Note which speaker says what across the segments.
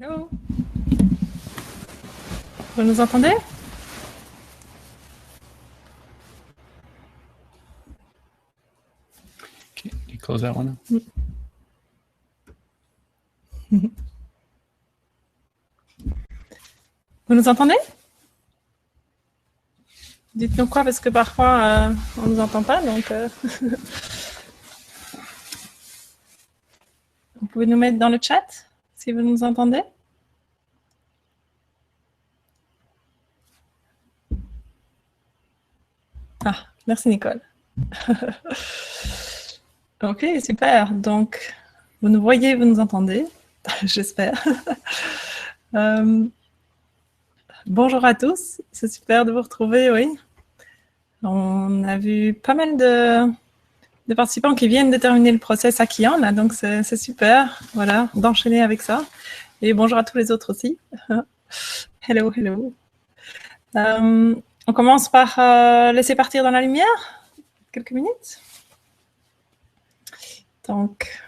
Speaker 1: Allô? Vous nous entendez?
Speaker 2: Okay, can you close that one?
Speaker 1: Vous nous entendez? Dites-nous quoi, parce que parfois on ne nous entend pas, donc vous pouvez nous mettre dans le chat si vous nous entendez. Ah, merci Nicole. Ok, super. Donc, vous nous voyez, vous nous entendez, j'espère. Bonjour à tous, c'est super de vous retrouver, oui. On a vu pas mal de participants qui viennent de terminer le process à Kian, là, donc c'est super, voilà, d'enchaîner avec ça. Et bonjour à tous les autres aussi. Hello, hello. On commence par laisser partir dans la lumière, quelques minutes. Donc,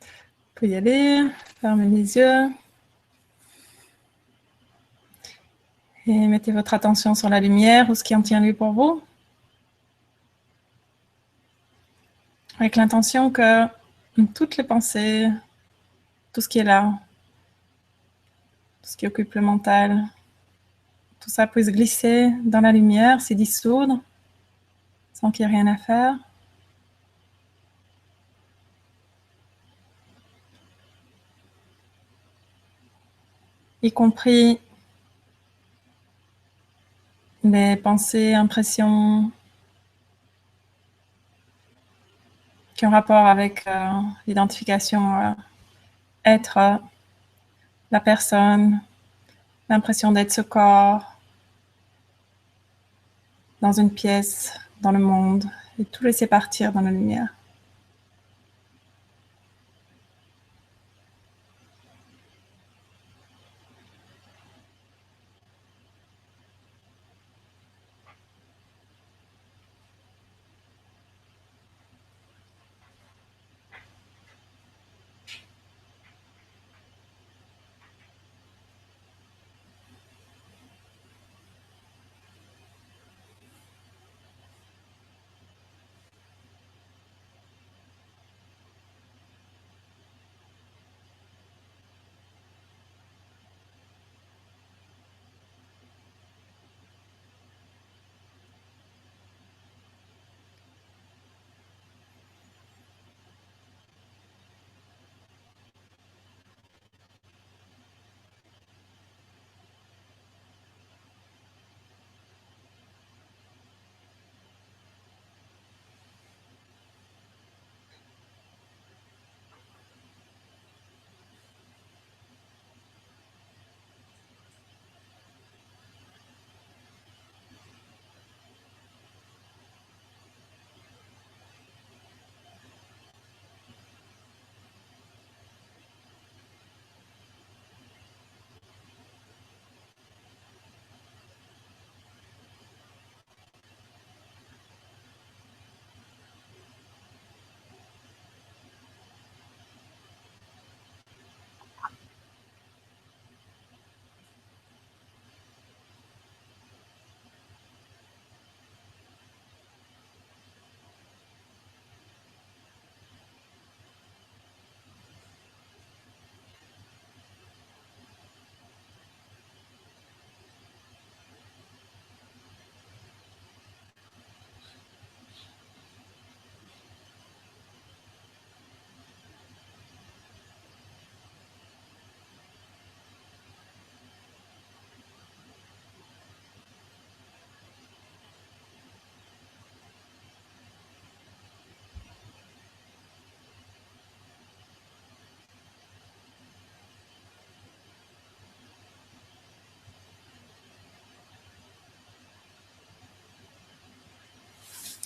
Speaker 1: on peut y aller, fermez les yeux. Et mettez votre attention sur la lumière ou ce qui en tient lieu pour vous. Avec l'intention que toutes les pensées, tout ce qui est là, tout ce qui occupe le mental, tout ça puisse glisser dans la lumière, s'y dissoudre, sans qu'il y ait rien à faire. Y compris les pensées, impressions qui ont rapport avec l'identification être la personne, l'impression d'être ce corps dans une pièce, dans le monde, et tout laisser partir dans la lumière.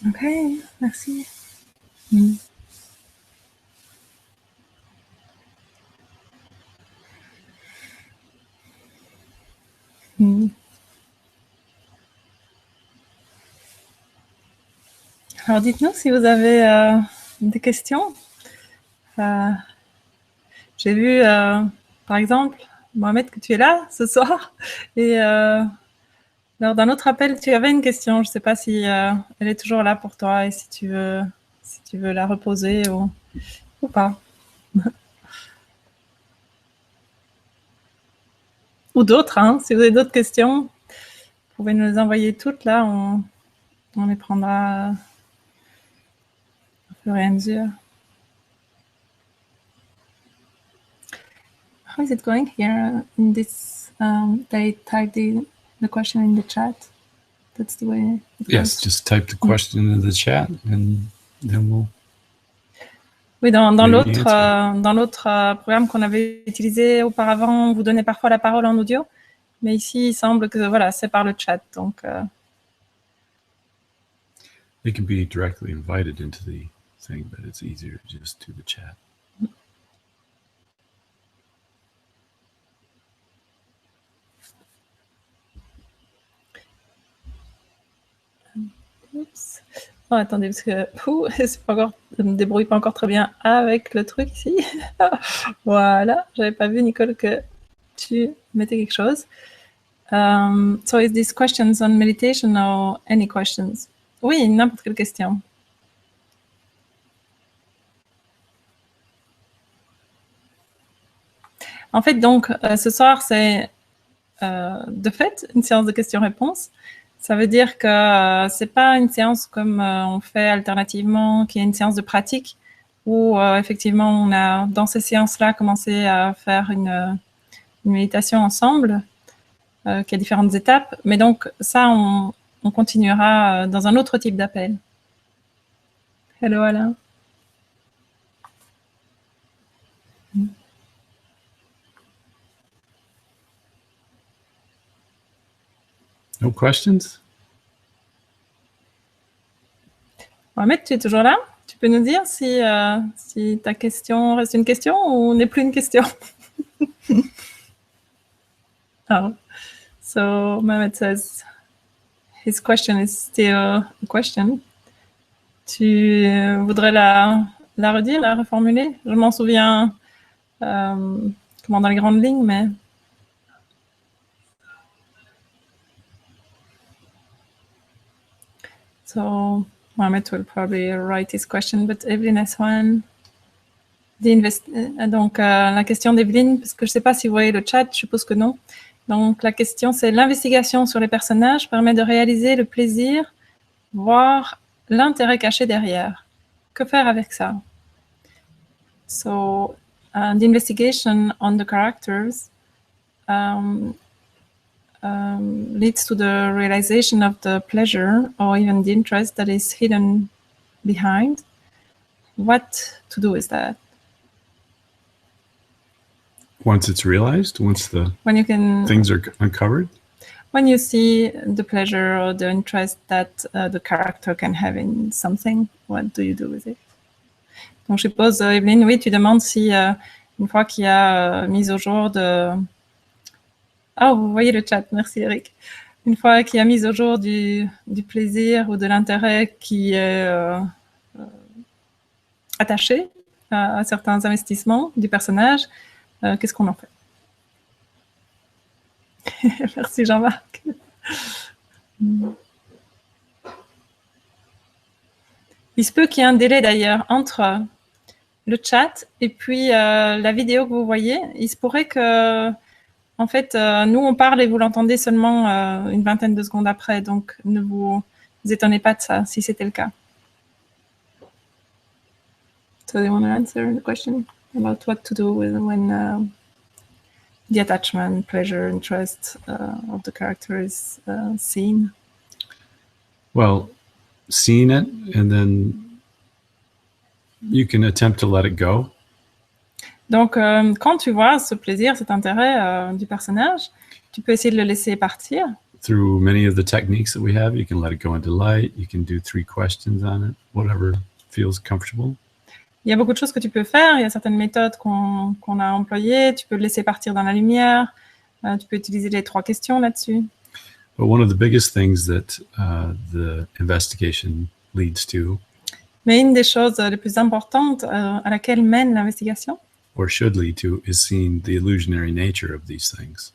Speaker 1: Ok, merci. Alors dites-nous si vous avez des questions. J'ai vu par exemple, Mohamed, que tu es là ce soir. Et lors d'un autre appel, tu avais une question. Je ne sais pas si elle est toujours là pour toi et si tu veux la reposer ou pas. Ou d'autres, hein. Si vous avez d'autres questions, vous pouvez nous les envoyer toutes là. On les prendra au fur et à mesure. How is it going here in this? They type the question in the chat. That's the way.
Speaker 2: Yes, just type the question in the chat and then we'll.
Speaker 1: Oui, dans l'autre programme qu'on avait utilisé auparavant, on vous donnait parfois la parole en audio, mais ici, il semble que voilà, c'est par le chat. Donc,
Speaker 2: They can be directly invited into the thing, but it's easier just to the chat.
Speaker 1: Oups. Oh, attendez, parce que je me débrouille pas encore très bien avec le truc ici. Voilà, j'avais pas vu, Nicole, que tu mettais quelque chose. So is this questions on meditation or any questions? Oui, n'importe quelle question. En fait, donc, ce soir, c'est de fait une séance de questions-réponses. Ça veut dire que c'est pas une séance comme on fait alternativement, qui est une séance de pratique, où effectivement, on a, dans ces séances-là, commencé à faire une méditation ensemble, qui a différentes étapes. Mais donc, ça, on continuera dans un autre type d'appel. Hello, Alain.
Speaker 2: No questions?
Speaker 1: Mohamed, tu es toujours là? Tu peux nous dire si ta question reste une question ou n'est plus une question? Oh. So Mohamed says his question is still a question. Tu voudrais la redire, la reformuler? Je m'en souviens comment dans les grandes lignes, mais... So Mohamed will probably write his question, but Evelyn has one. Donc la question d'Evelyn, parce que je ne sais pas si vous voyez le chat, je suppose que non. Donc la question c'est: l'investigation sur les personnages permet de réaliser le plaisir, voire l'intérêt caché derrière. Que faire avec ça? So the investigation on the characters leads to the realization of the pleasure or even the interest that is hidden behind. What to do with that?
Speaker 2: Once it's realized, once the things are uncovered?
Speaker 1: When you see the pleasure or the interest that the character can have in something, what do you do with it? Donc, je suppose, Evelyne, oui, tu demandes si, une fois qu'il y a mise au jour de... Ah, vous voyez le chat, merci Eric. Une fois qu'il y a mise au jour du plaisir ou de l'intérêt qui est attaché à certains investissements du personnage, qu'est-ce qu'on en fait? Merci Jean-Marc. Il se peut qu'il y ait un délai d'ailleurs entre le chat et puis la vidéo que vous voyez. Il se pourrait que, en fait, nous on parle et vous l'entendez seulement une vingtaine de secondes après, donc ne vous étonnez pas de ça si c'était le cas. So they want to answer the question about what to do when the attachment, pleasure, interest of the character is seen.
Speaker 2: Well, seeing it, and then you can attempt to let it go.
Speaker 1: Donc, quand tu vois ce plaisir, cet intérêt du personnage, tu peux essayer de le laisser partir.
Speaker 2: Through many of the techniques that we have, you can let it go into light. You can do 3 questions on it, whatever feels comfortable.
Speaker 1: Il y a beaucoup de choses que tu peux faire. Il y a certaines méthodes qu'on a employées. Tu peux le laisser partir dans la lumière. Tu peux utiliser les 3 questions là-dessus.
Speaker 2: But one of the biggest things that the investigation leads to,
Speaker 1: mais une des choses les plus importantes à laquelle mène l'investigation,
Speaker 2: or should lead to, is seeing the illusionary nature of these things.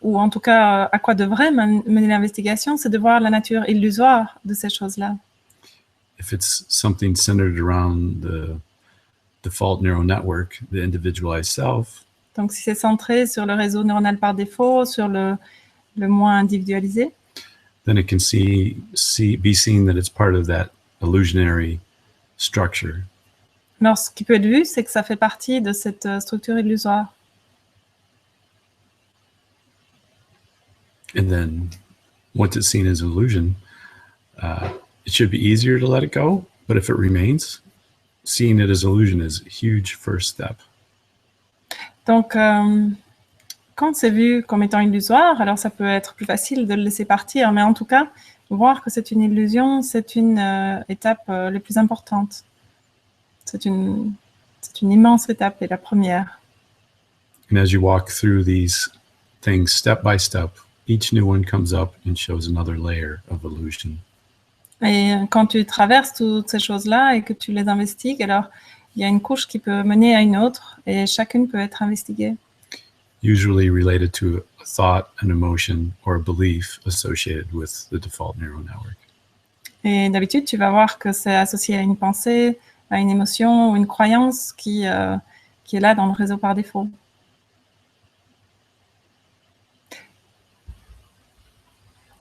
Speaker 1: Ou en tout cas, à quoi devrait mener l'investigation, c'est de voir la nature illusoire de ces choses-là.
Speaker 2: If it's something centered around the default neural network, the individualized self,
Speaker 1: Donc, si c'est centré sur le réseau neuronal par défaut, sur le moi individualisé,
Speaker 2: then it can be seen that it's part of that illusionary structure.
Speaker 1: alors ce qui peut être vu, c'est que ça fait partie de cette structure illusoire.
Speaker 2: And then once it's seen as illusion, it should be easier to let it go. But if it remains, seeing it as illusion is a huge first step.
Speaker 1: Donc, quand c'est vu comme étant illusoire, alors ça peut être plus facile de le laisser partir, mais en tout cas, voir que c'est une illusion, c'est une étape la plus importante. C'est une immense étape, et la première.
Speaker 2: And as you walk through these things step by step, each new one comes up and shows another layer of illusion.
Speaker 1: Et quand tu traverses toutes ces choses-là et que tu les investigues, alors il y a une couche qui peut mener à une autre et chacune peut être investiguée.
Speaker 2: Usually related to a thought, an emotion, or a belief associated with the default neural network.
Speaker 1: Et d'habitude, tu vas voir que c'est associé à une pensée, à une émotion ou une croyance qui est là dans le réseau par défaut.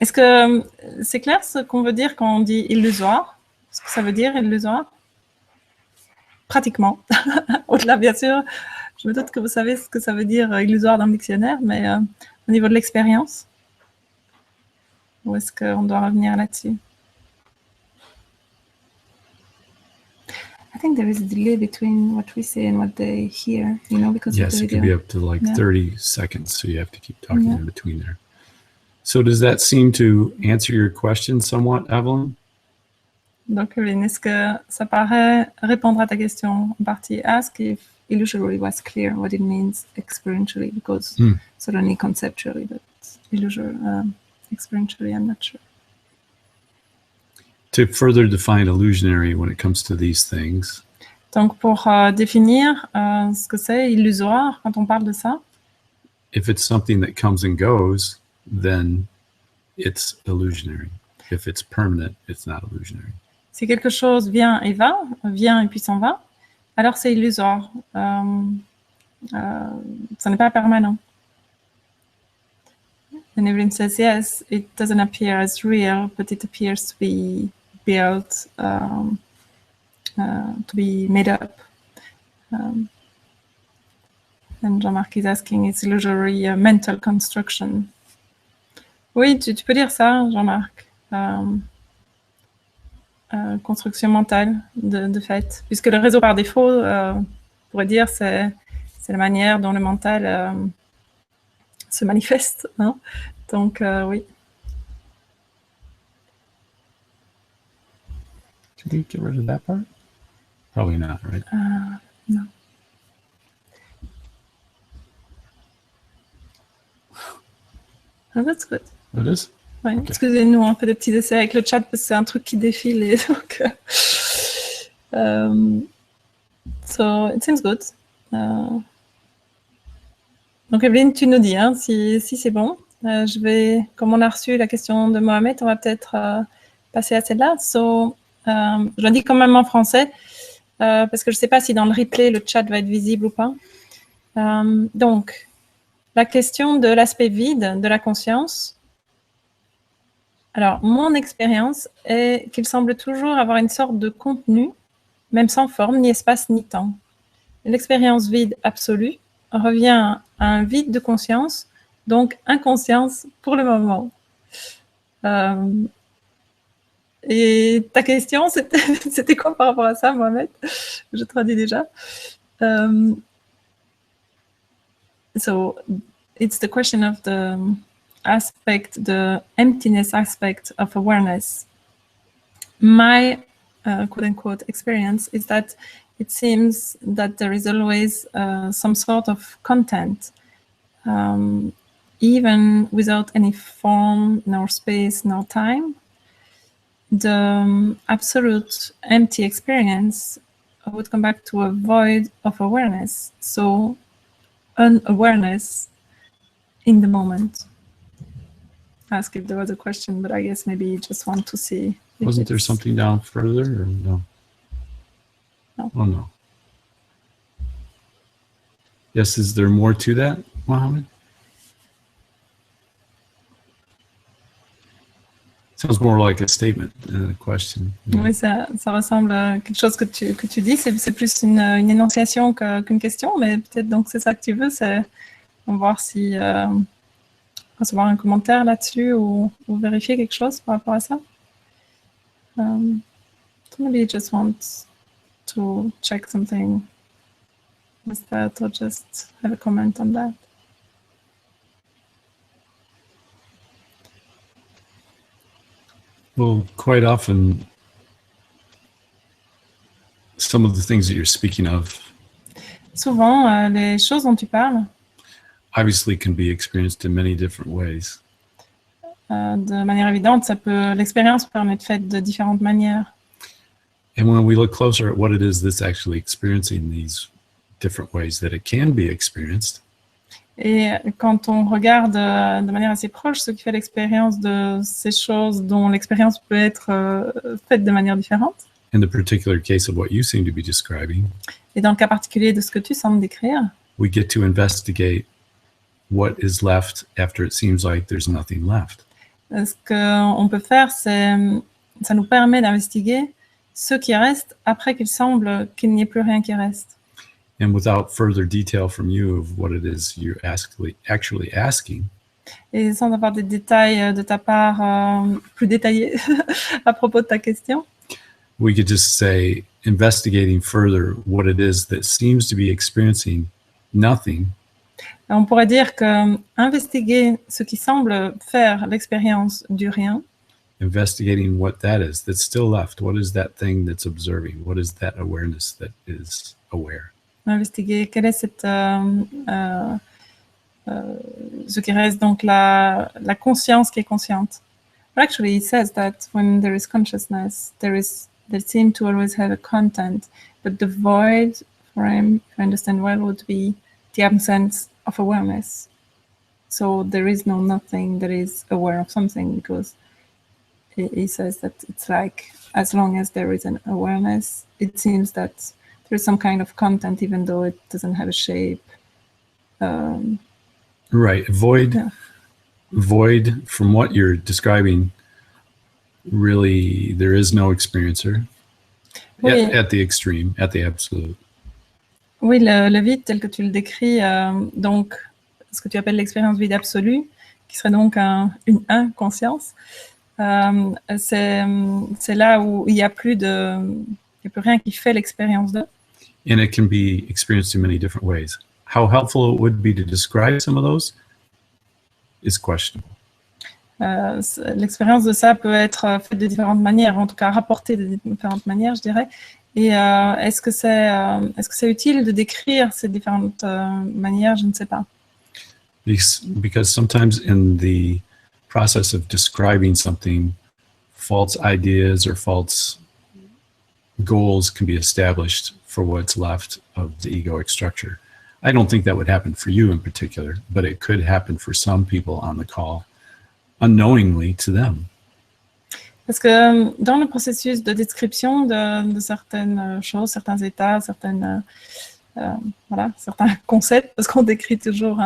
Speaker 1: Est-ce que c'est clair ce qu'on veut dire quand on dit illusoire? Ce que ça veut dire illusoire? Pratiquement. Au-delà, bien sûr, je me doute que vous savez ce que ça veut dire illusoire dans le dictionnaire, mais au niveau de l'expérience, ou est-ce qu'on doit revenir là-dessus? I think there is a delay between what we say and what they hear, because
Speaker 2: yes,
Speaker 1: of the
Speaker 2: it can be up to like 30 seconds, so you have to keep talking in between there. So does that seem to answer your question somewhat, Evelyn?
Speaker 1: Donc, Evelyn, est-ce que ça paraît répondre à ta question en partie? Ask if illusory was clear what it means experientially, because certainly conceptually, but illusory, experientially, I'm not sure.
Speaker 2: To further define illusionary when it comes to these things.
Speaker 1: Donc, pour définir ce que c'est illusoire quand on parle de ça.
Speaker 2: If it's something that comes and goes, then it's illusionary. If it's permanent, it's not illusionary.
Speaker 1: Si quelque chose vient et va, vient et puis s'en va, alors c'est illusoire. Ça n'est pas permanent. And Evelyn says, yes, it doesn't appear as real, but it appears to be built, to be made up. And Jean-Marc is asking, is illusory a mental construction? Oui, tu peux dire ça, Jean-Marc. Construction mentale, de fait. Puisque le réseau par défaut, on pourrait dire, c'est la manière dont le mental se manifeste. Hein? Donc, oui.
Speaker 2: Did we get rid of that part? Probably not, right?
Speaker 1: No. Oh, that's good.
Speaker 2: It is?
Speaker 1: Ouais,
Speaker 2: Okay.
Speaker 1: Excusez-nous, on fait des petits essais avec le chat parce que c'est un truc qui défile. Et donc, so, it seems good. Donc, Evelyne, tu nous dis si c'est bon. Comme on a reçu la question de Mohamed, on va peut-être passer à celle-là. So, je la dis quand même en français parce que je ne sais pas si dans le replay, le chat va être visible ou pas. Donc, la question de l'aspect vide de la conscience. Alors, mon expérience est qu'il semble toujours avoir une sorte de contenu, même sans forme, ni espace, ni temps. L'expérience vide absolue revient à un vide de conscience, donc inconscience pour le moment. Et ta question, c'était quoi par rapport à ça, Mohamed? Je traduis déjà. So, it's the question of the emptiness aspect of awareness. My quote-unquote experience is that it seems that there is always some sort of content, even without any form, nor space, nor time. The absolute empty experience would come back to a void of awareness. So unawareness in the moment. Ask if there was a question, but I guess maybe you just want to see.
Speaker 2: Wasn't there something down further or no?
Speaker 1: No.
Speaker 2: Oh, no. Yes, is there more to that, Mohammed? Sounds more like a statement than a question.
Speaker 1: Oui, ça ressemble à quelque chose que tu dis. C'est plus une énonciation qu'une question, mais peut-être donc c'est ça que tu veux, c'est voir si recevoir un commentaire là-dessus ou vérifier quelque chose par rapport à ça. So maybe you just want to check something with that or just have a comment on that.
Speaker 2: Well, quite often, some of the things that you're speaking of
Speaker 1: Souvent, les choses dont tu parles,
Speaker 2: obviously can be experienced in many different ways.
Speaker 1: de manière évidente, l'expérience peut être faite de différentes manières.
Speaker 2: And when we look closer at what it is that's actually experiencing these different ways that it can be experienced,
Speaker 1: Et quand on regarde de manière assez proche ce qui fait l'expérience de ces choses dont l'expérience peut être faite de manière différente,
Speaker 2: in the particular case of what you seem to be describing,
Speaker 1: et dans le cas particulier de ce que tu sembles décrire,
Speaker 2: we get to investigate what is left after it seems like there's nothing left.
Speaker 1: ce qu'on peut faire, ça nous permet d'investiguer ce qui reste après qu'il semble qu'il n'y ait plus rien qui reste.
Speaker 2: And without further detail from you of what it is you're actually asking,
Speaker 1: Et sans avoir des détails de ta part plus détaillés à propos de ta question,
Speaker 2: we could just say, investigating further what it is that seems to be experiencing nothing,
Speaker 1: on pourrait dire que investiguer ce qui semble faire l'expérience du rien,
Speaker 2: investigating what that is that's still left. What is that thing that's observing? What is that awareness that is aware?
Speaker 1: investiguer quelle est ce qui reste, donc la conscience qui est consciente. But actually, it says that when there is consciousness, there seem to always have a content, but the void for him, if I understand well, would be the absence of awareness. So there is no nothing that is aware of something, because he says that it's like, as long as there is an awareness, it seems that there's some kind of content, even though it doesn't have a shape.
Speaker 2: Right. Void, from what you're describing, really, there is no experiencer at the extreme, at the absolute.
Speaker 1: Oui, le vide tel que tu le décris, donc ce que tu appelles l'expérience vide absolue, qui serait donc une inconscience, c'est là où il n'y a plus rien qui fait l'expérience de.
Speaker 2: And it can be experienced in many different ways. How helpful it would be to describe some of those is questionable.
Speaker 1: L'expérience de ça peut être faite de différentes manières, en tout cas rapportée de différentes manières, je dirais. Et est-ce que c'est utile de décrire ces différentes manières? Je ne sais pas.
Speaker 2: Because sometimes in the process of describing something, false ideas or false goals can be established for what's left of the egoic structure. I don't think that would happen for you in particular, but it could happen for some people on the call, unknowingly to them.
Speaker 1: Parce que dans le processus de description de certaines choses, certains états, certains concepts, parce qu'on décrit toujours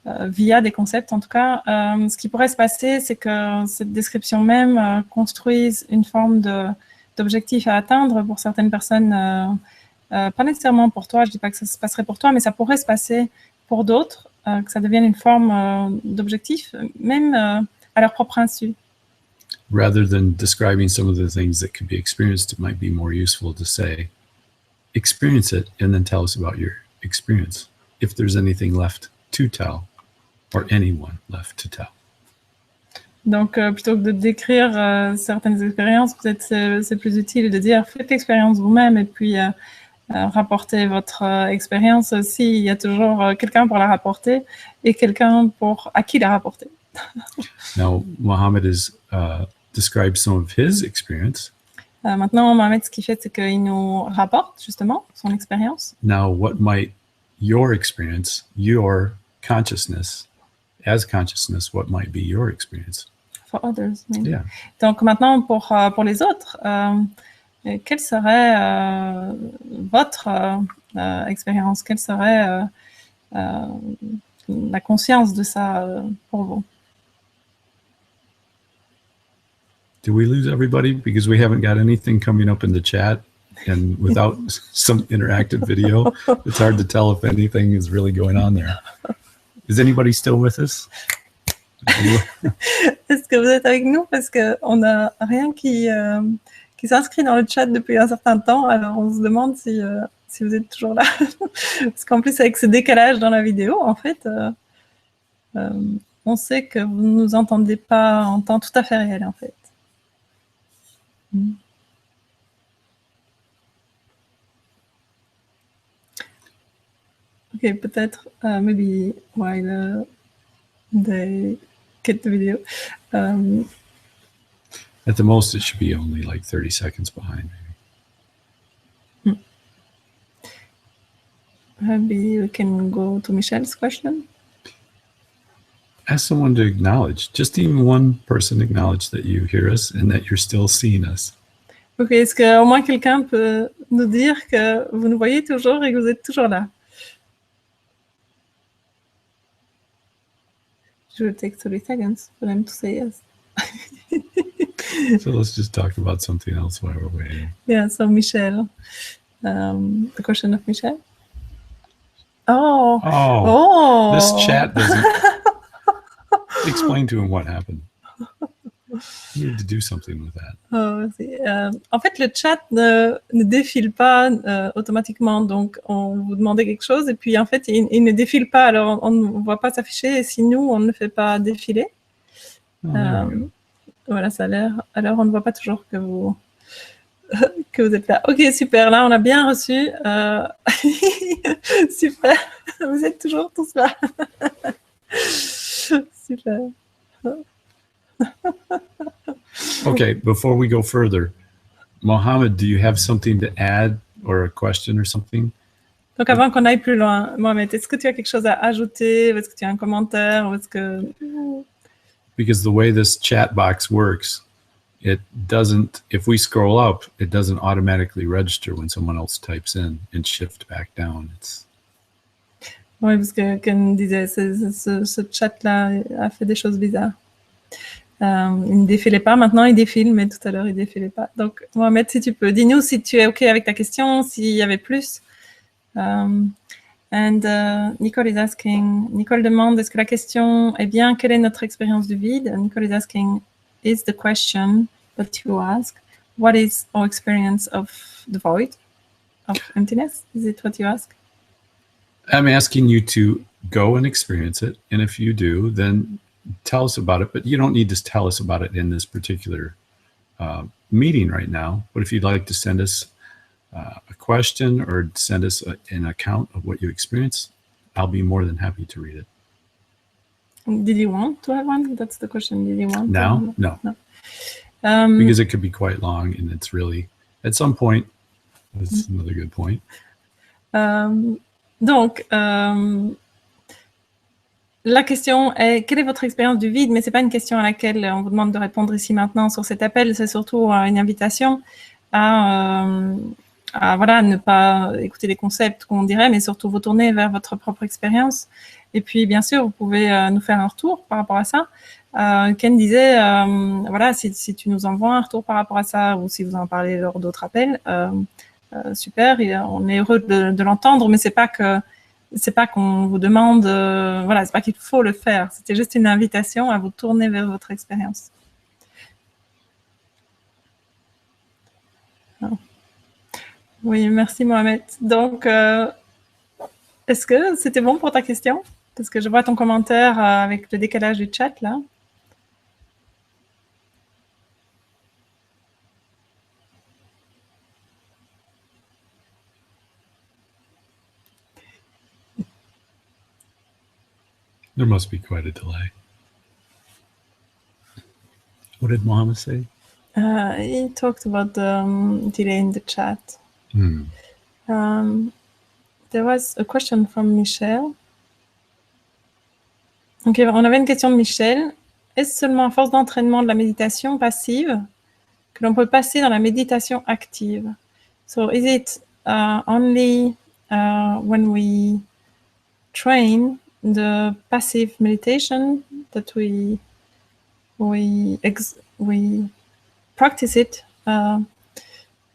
Speaker 1: via des concepts en tout cas, ce qui pourrait se passer, c'est que cette description même construise une forme d'objectif à atteindre pour certaines personnes, pas nécessairement pour toi, je ne dis pas que ça se passerait pour toi, mais ça pourrait se passer pour d'autres, que ça devienne une forme d'objectif, même à leur propre insu.
Speaker 2: Rather than describing some of the things that could be experienced, it might be more useful to say, experience it and then tell us about your experience, if there's anything left to tell, or anyone left to tell.
Speaker 1: Donc, plutôt que de décrire certaines expériences, peut-être c'est plus utile de dire faites l'expérience vous-même et puis rapportez votre expérience s'il y a toujours quelqu'un pour la rapporter et quelqu'un à qui la rapporter.
Speaker 2: Now, Mohammed has described some of his experience.
Speaker 1: Maintenant, Mohamed, ce qu'il fait, c'est qu'il nous rapporte justement son expérience.
Speaker 2: Now, what might your experience, your consciousness, as consciousness, what might be your experience?
Speaker 1: For others, maybe.
Speaker 2: Yeah.
Speaker 1: Donc maintenant, pour les autres, quelle serait votre expérience? Quelle serait la conscience de ça pour vous?
Speaker 2: Do we lose everybody because we haven't got anything coming up in the chat? And without some interactive video, it's hard to tell if anything is really going on there. Is anybody still with us?
Speaker 1: Est-ce que vous êtes avec nous? Parce qu'on n'a rien qui s'inscrit dans le chat depuis un certain temps. Alors, on se demande si vous êtes toujours là. Parce qu'en plus, avec ce décalage dans la vidéo, en fait, on sait que vous ne nous entendez pas en temps tout à fait réel, en fait. Ok, peut-être, maybe while they get the video.
Speaker 2: At the most, it should be only like 30 seconds behind.
Speaker 1: Maybe we can go to Michelle's question.
Speaker 2: Ask someone to acknowledge, just even one person acknowledge that you hear us and that you're still seeing us.
Speaker 1: Ok, est-ce qu'au moins quelqu'un peut nous dire que vous nous voyez toujours et que vous êtes toujours là? It will take 30 seconds for them to say yes.
Speaker 2: So let's just talk about something else while we're waiting.
Speaker 1: Yeah, so Michelle, the question of Michelle. Oh,
Speaker 2: This chat doesn't explain to him what happened. You need to do something with that.
Speaker 1: En fait, le chat ne défile pas automatiquement. Donc, on vous demandait quelque chose et puis en fait, il ne défile pas. Alors, on ne voit pas s'afficher et si nous, on ne le fait pas défiler. Voilà, ça a l'air. Alors, on ne voit pas toujours que vous êtes là. Ok, super. Là, on a bien reçu. Super. Vous êtes toujours tous là. Super.
Speaker 2: Okay, before we go further, Mohammed, do you have something to add or a question or something?
Speaker 1: Donc, avant qu'on aille plus loin, Mohamed, est-ce que tu as quelque chose à ajouter? Ou est-ce que tu as un commentaire? Ou est-ce que...
Speaker 2: Because the way this chat box works, it doesn't, if we scroll up, it doesn't automatically register when someone else types in and shift back down.
Speaker 1: Oui, parce que Ken disait, ce chat-là a fait des choses bizarres. Il ne défilait pas, maintenant il défile, mais tout à l'heure il ne défilait pas. Donc, Mohamed, si tu peux, dis-nous si tu es OK avec ta question, s'il y avait plus. Nicole is asking, Nicole demande, est-ce que la question est bien, quelle est notre expérience du vide? Nicole is asking, is the question that you ask, what is our experience of the void, of emptiness? Is it what you ask?
Speaker 2: I'm asking you to go and experience it. And if you do, then tell us about it. But you don't need to tell us about it in this particular meeting right now. But if you'd like to send us a question or send us an account of what you experienced, I'll be more than happy to read it.
Speaker 1: Did you want to have one? That's the question. Did you want
Speaker 2: now? No. Because it could be quite long, and it's really, at some point, that's another good point.
Speaker 1: Donc, la question est, quelle est votre expérience du vide? Mais ce n'est pas une question à laquelle on vous demande de répondre ici maintenant sur cet appel, c'est surtout une invitation à voilà, ne pas écouter les concepts qu'on dirait, mais surtout vous tourner vers votre propre expérience. Et puis, bien sûr, vous pouvez nous faire un retour par rapport à ça. Ken disait, voilà, si tu nous envoies un retour par rapport à ça, ou si vous en parlez lors d'autres appels, super, et on est heureux de l'entendre, mais c'est pas qu'on vous demande, voilà, c'est pas qu'il faut le faire. C'était juste une invitation à vous tourner vers votre expérience. Oui, merci Mohamed. Donc, est-ce que c'était bon pour ta question? Parce que je vois ton commentaire avec le décalage du chat là.
Speaker 2: There must be quite a delay. What did Mohammed say?
Speaker 1: He talked about the delay in the chat. There was a question from Michel. Donc, on avait une question de Michel. Est-ce seulement à force d'entraînement de la méditation passive que l'on peut passer dans la méditation active? So, is it only when we train the passive meditation that we practice it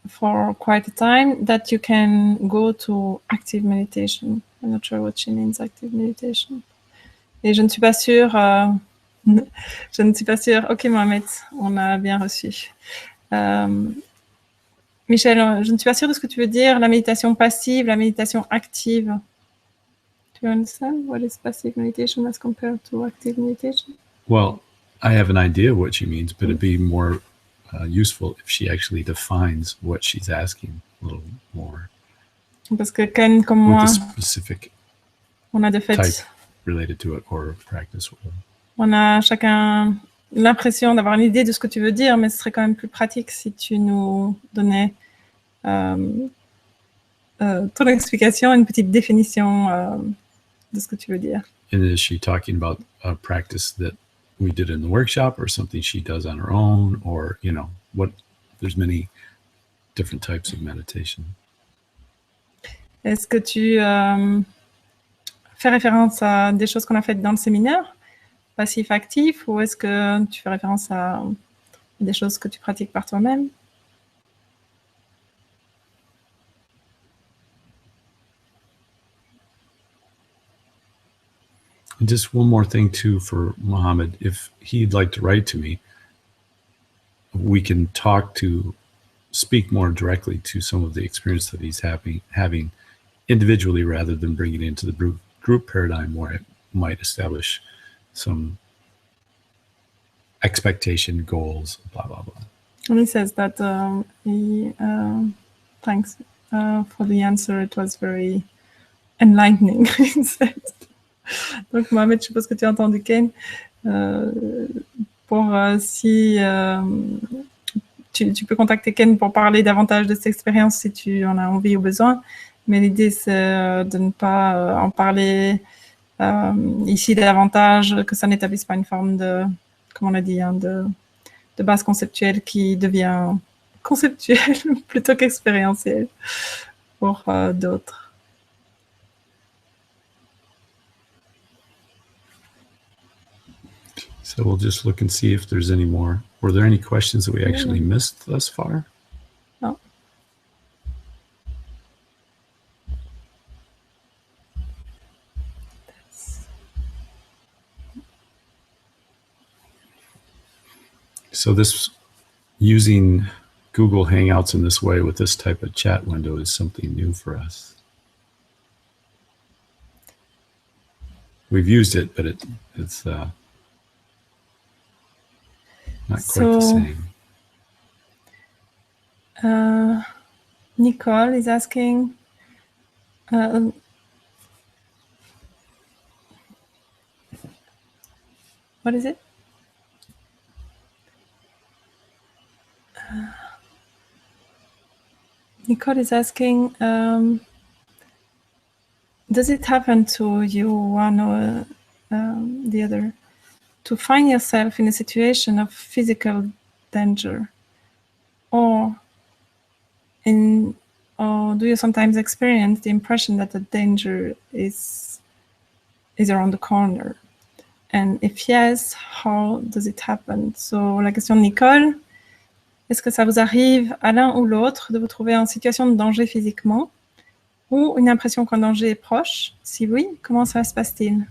Speaker 1: for quite a time that you can go to active meditation? I'm not sure what she means, active meditation. Et je ne suis pas sûre. Je ne suis pas sûre. Ok, Mohamed, on a bien reçu. Michel, je ne suis pas sûre de ce que tu veux dire. La méditation passive, la méditation active. Do you understand what is passive meditation as compared to active meditation?
Speaker 2: Well, I have an idea of what she means, but it'd be more useful if she actually defines what she's asking a little more.
Speaker 1: Parce que Ken, comme moi,
Speaker 2: with a specific
Speaker 1: on a de fait
Speaker 2: type related to it or practice.
Speaker 1: On a chacun l'impression d'avoir une idée de ce que tu veux dire, mais ce serait quand même plus pratique si tu nous donnais ton explication, une petite définition de ce que tu veux dire.
Speaker 2: And is she talking about a practice that we did in the workshop or something she does on her own, or, you know, what, there's many different types of meditation.
Speaker 1: Est-ce que tu fais référence à des choses qu'on a faites dans le séminaire, passif-actif, ou est-ce que tu fais référence à des choses que tu pratiques par toi-même?
Speaker 2: And just one more thing too for Mohammed, if he'd like to write to me, we can speak more directly to some of the experience that he's having individually rather than bringing it into the group paradigm where it might establish some expectation, goals, blah, blah, blah.
Speaker 1: And he says that he thanks for the answer. It was very enlightening, he said. Donc, Mohamed, je suppose que tu as entendu Ken. Si tu peux contacter Ken pour parler davantage de cette expérience si tu en as envie ou besoin. Mais l'idée, c'est de ne pas en parler ici davantage, que ça n'établisse pas une forme de, comme on l'a dit, hein, de base conceptuelle qui devient conceptuelle plutôt qu'expérientielle pour d'autres.
Speaker 2: So we'll just look and see if there's any more. Were there any questions that we actually missed thus far?
Speaker 1: No.
Speaker 2: So this, using Google Hangouts in this way with this type of chat window is something new for us. We've used it, but it's not quite the same.
Speaker 1: Nicole is asking, what is it? Nicole is asking, does it happen to you, one or the other, to find yourself in a situation of physical danger, or do you sometimes experience the impression that the danger is around the corner? And if yes, how does it happen? So, la question de Nicole, est-ce que ça vous arrive à l'un ou l'autre de vous trouver en situation de danger physiquement ou une impression qu'un danger est proche? Si oui, comment ça se passe-t-il?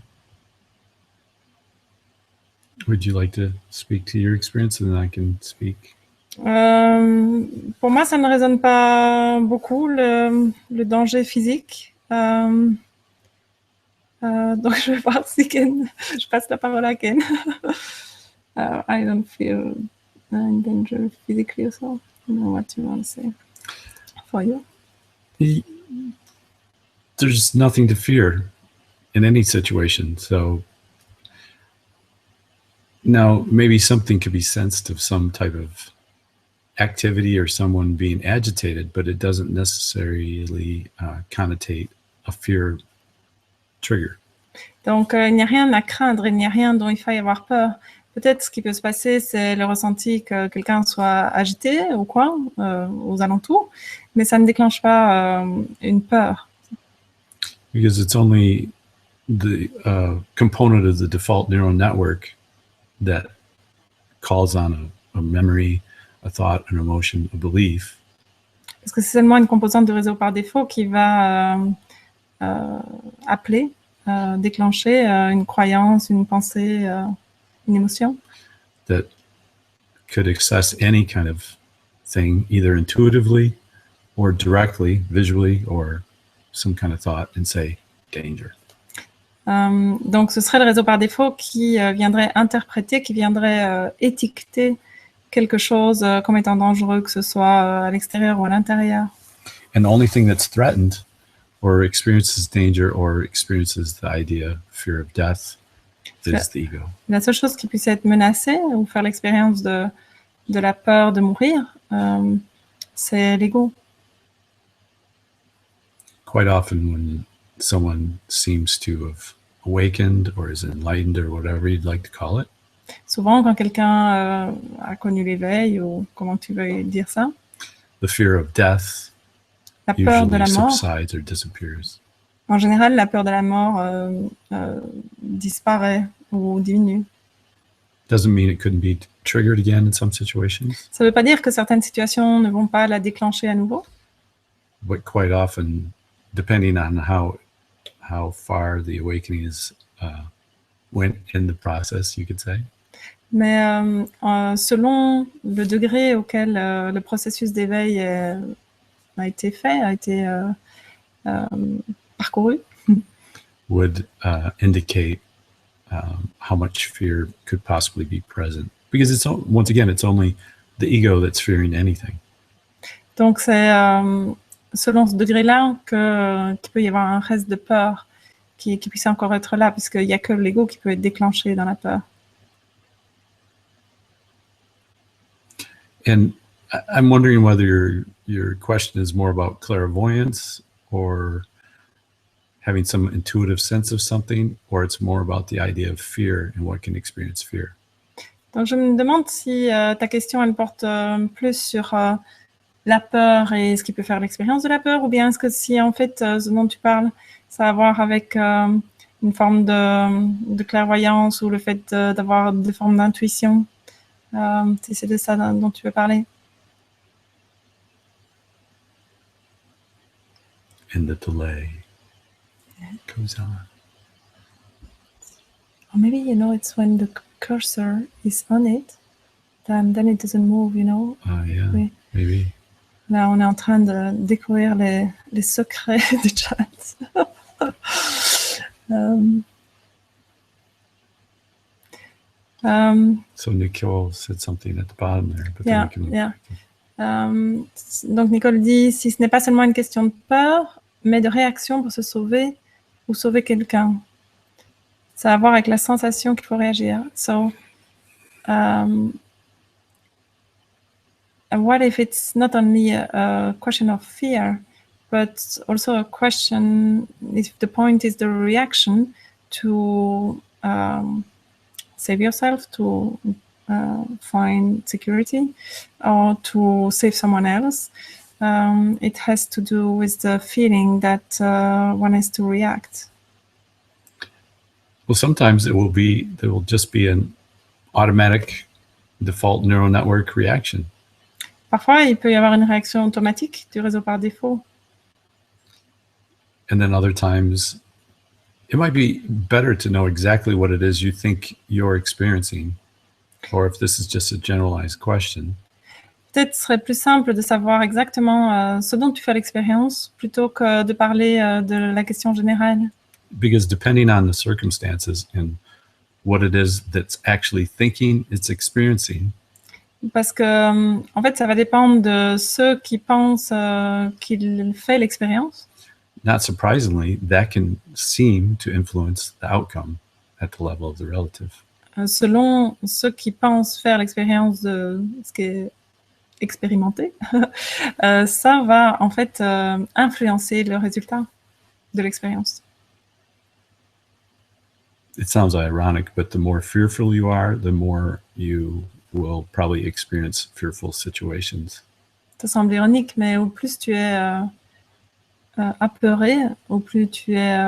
Speaker 2: Would you like to speak to your experience and then I can speak?
Speaker 1: Pour moi, ça ne résonne pas beaucoup, le danger physique. Donc, je vais voir si Ken... Je passe la parole à Ken. I don't feel in danger physically, so I don't know what you want to say. For you?
Speaker 2: There's nothing to fear in any situation, so now maybe something could be sensed of some type of activity or someone being agitated, but it doesn't necessarily connotate a fear trigger.
Speaker 1: Donc, il n'y a rien à craindre, il n'y a rien dont il faille avoir peur. Peut-être ce qui peut se passer, c'est le ressenti que quelqu'un soit agité ou quoi, aux alentours, mais ça ne déclenche pas une peur.
Speaker 2: Because it's only the component of the default neural network that calls on a memory, a thought, an emotion, a belief.
Speaker 1: Parce que c'est seulement une composante de réseau par défaut qui va appeler, déclencher une croyance, une pensée, une émotion.
Speaker 2: That could access any kind of thing, either intuitively or directly, visually, or some kind of thought, and say, danger.
Speaker 1: Donc, ce serait le réseau par défaut qui viendrait interpréter, qui viendrait étiqueter quelque chose comme étant dangereux, que ce soit à l'extérieur ou à l'intérieur.
Speaker 2: And the only thing that's threatened or experiences danger or experiences the idea, fear of death, is the ego.
Speaker 1: La seule chose qui puisse être menacée ou faire l'expérience de la peur de mourir, c'est l'ego.
Speaker 2: Quite often when someone seems to have awakened or is enlightened or whatever you'd like to call it,
Speaker 1: Souvent, quand quelqu'un a connu l'éveil, ou comment tu veux dire ça,
Speaker 2: the fear of death
Speaker 1: la peur de la
Speaker 2: usually
Speaker 1: mort,
Speaker 2: subsides or disappears.
Speaker 1: en général, la peur de la mort disparaît ou diminue.
Speaker 2: Doesn't mean it couldn't be triggered again in some situations,
Speaker 1: Ça ne veut pas dire que certaines situations ne vont pas la déclencher à nouveau,
Speaker 2: but quite often, depending on how far the awakening is went in the process, you could say,
Speaker 1: mais selon le degré auquel le processus d'éveil a été fait, a été parcouru,
Speaker 2: would indicate how much fear could possibly be present. Because once again, it's only the ego that's fearing anything.
Speaker 1: Donc, c'est selon ce degré-là qu'il peut y avoir un reste de peur qui puisse encore être là, puisqu'il n'y a que l'ego qui peut être déclenché dans la peur.
Speaker 2: And I'm wondering whether your question is more about clairvoyance or having some intuitive sense of something, or it's more about the idea of fear and what can experience fear.
Speaker 1: Donc, je me demande si ta question, elle porte plus sur la peur et ce qui peut faire l'expérience de la peur, ou bien est-ce que si, en fait, ce dont tu parles, ça a à voir avec une forme de clairvoyance ou le fait d'avoir des formes d'intuition. Si c'est de ça dont tu veux parler.
Speaker 2: And the delay goes on.
Speaker 1: Or maybe, it's when the cursor is on it, then it doesn't move,
Speaker 2: Yeah,
Speaker 1: Oui.
Speaker 2: maybe.
Speaker 1: Là, on est en train de découvrir les secrets du chat.
Speaker 2: So Nicole said something at the bottom there, but
Speaker 1: Yeah,
Speaker 2: then we can
Speaker 1: yeah. Donc, Nicole dit, si ce n'est pas seulement une question de peur, mais de réaction pour se sauver ou sauver quelqu'un. Ça a à voir avec la sensation qu'il faut réagir. So, what if it's not only a question of fear, but also a question if the point is the reaction to save yourself, to find security, or to save someone else. It has to do with the feeling that one has to react.
Speaker 2: Well, sometimes there will just be an automatic default neural network reaction.
Speaker 1: Parfois, il peut y avoir une réaction automatique du réseau par défaut.
Speaker 2: And then other times, it might be better to know exactly what it is you think you're experiencing, or if this is just a generalized question.
Speaker 1: Peut-être ce serait plus simple de savoir exactement ce dont tu fais l'expérience plutôt que de parler de la question générale.
Speaker 2: Because depending on the circumstances and what it is that's actually thinking it's experiencing,
Speaker 1: Parce que, en fait, ça va dépendre de ceux qui pensent qu'il fait l'expérience.
Speaker 2: not surprisingly, that can seem to influence the outcome at the level of the relative.
Speaker 1: Selon ceux qui pensent faire l'expérience de ce qui est expérimenté, ça va en fait influencer le résultat de l'expérience.
Speaker 2: It sounds ironic, but the more fearful you are, the more you will probably experience fearful situations.
Speaker 1: Ça semble ironique, mais au plus tu es apeuré, au plus tu es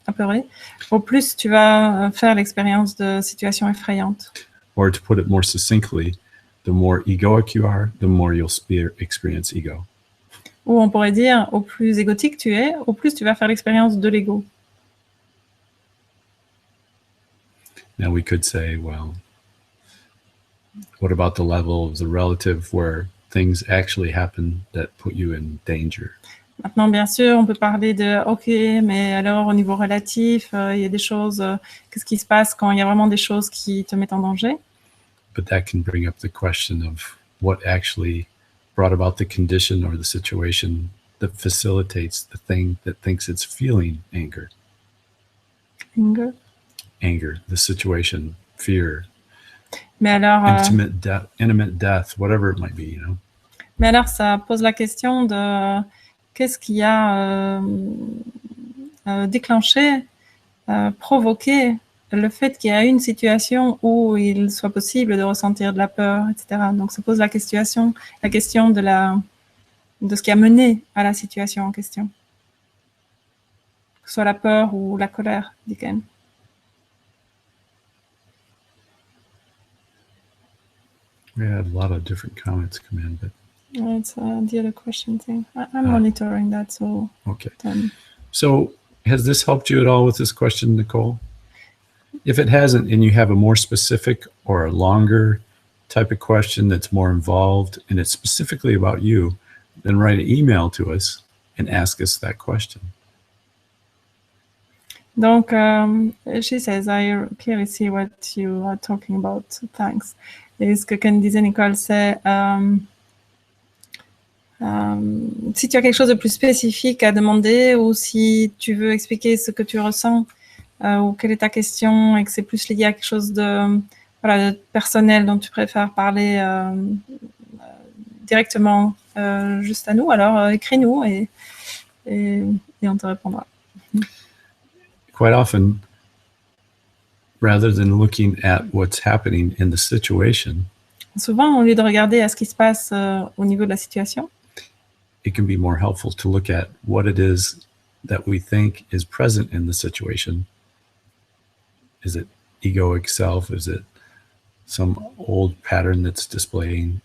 Speaker 1: apeuré, au plus tu vas faire l'expérience de situations effrayantes.
Speaker 2: Or to put it more succinctly, the more egoic you are, the more you'll experience ego.
Speaker 1: Ou on pourrait dire, au plus égotique tu es, au plus tu vas faire l'expérience de l'ego.
Speaker 2: Now we could say, well, what about the level of the relative where things actually happen that put you in danger?
Speaker 1: Maintenant, bien sûr, on peut parler de, ok, mais alors au niveau relatif, il y a des choses, qu'est-ce qui se passe quand il y a vraiment des choses qui te mettent en danger?
Speaker 2: But that can bring up the question of what actually brought about the condition or the situation that facilitates the thing that thinks it's feeling anger. Anger, the situation, fear,
Speaker 1: Mais alors,
Speaker 2: intimate death, whatever it might be, you know.
Speaker 1: Mais alors, ça pose la question de qu'est-ce qui a déclenché, provoqué le fait qu'il y a une situation où il soit possible de ressentir de la peur, etc. Donc, ça pose la question de ce qui a mené à la situation en question. Que ce soit la peur ou la colère, dit Ken.
Speaker 2: We had a lot of different comments come in, but
Speaker 1: It's the other question thing. I'm monitoring that, so.
Speaker 2: Okay. So has this helped you at all with this question, Nicole? If it hasn't, and you have a more specific or a longer type of question that's more involved and it's specifically about you, then write an email to us and ask us that question.
Speaker 1: Donc, she says, I clearly see what you are talking about. Thanks. Et ce que Ken disait, Nicole, c'est si tu as quelque chose de plus spécifique à demander ou si tu veux expliquer ce que tu ressens ou quelle est ta question et que c'est plus lié à quelque chose de personnel dont tu préfères parler directement juste à nous, alors écris-nous et on te répondra.
Speaker 2: Quite often, rather than looking at what's happening in the situation,
Speaker 1: souvent, au lieu de regarder à ce qui se passe au niveau de la situation,
Speaker 2: it can be more helpful to look at what it is that we think is present in the situation. Is it egoic self? Is it some old pattern that's displaying?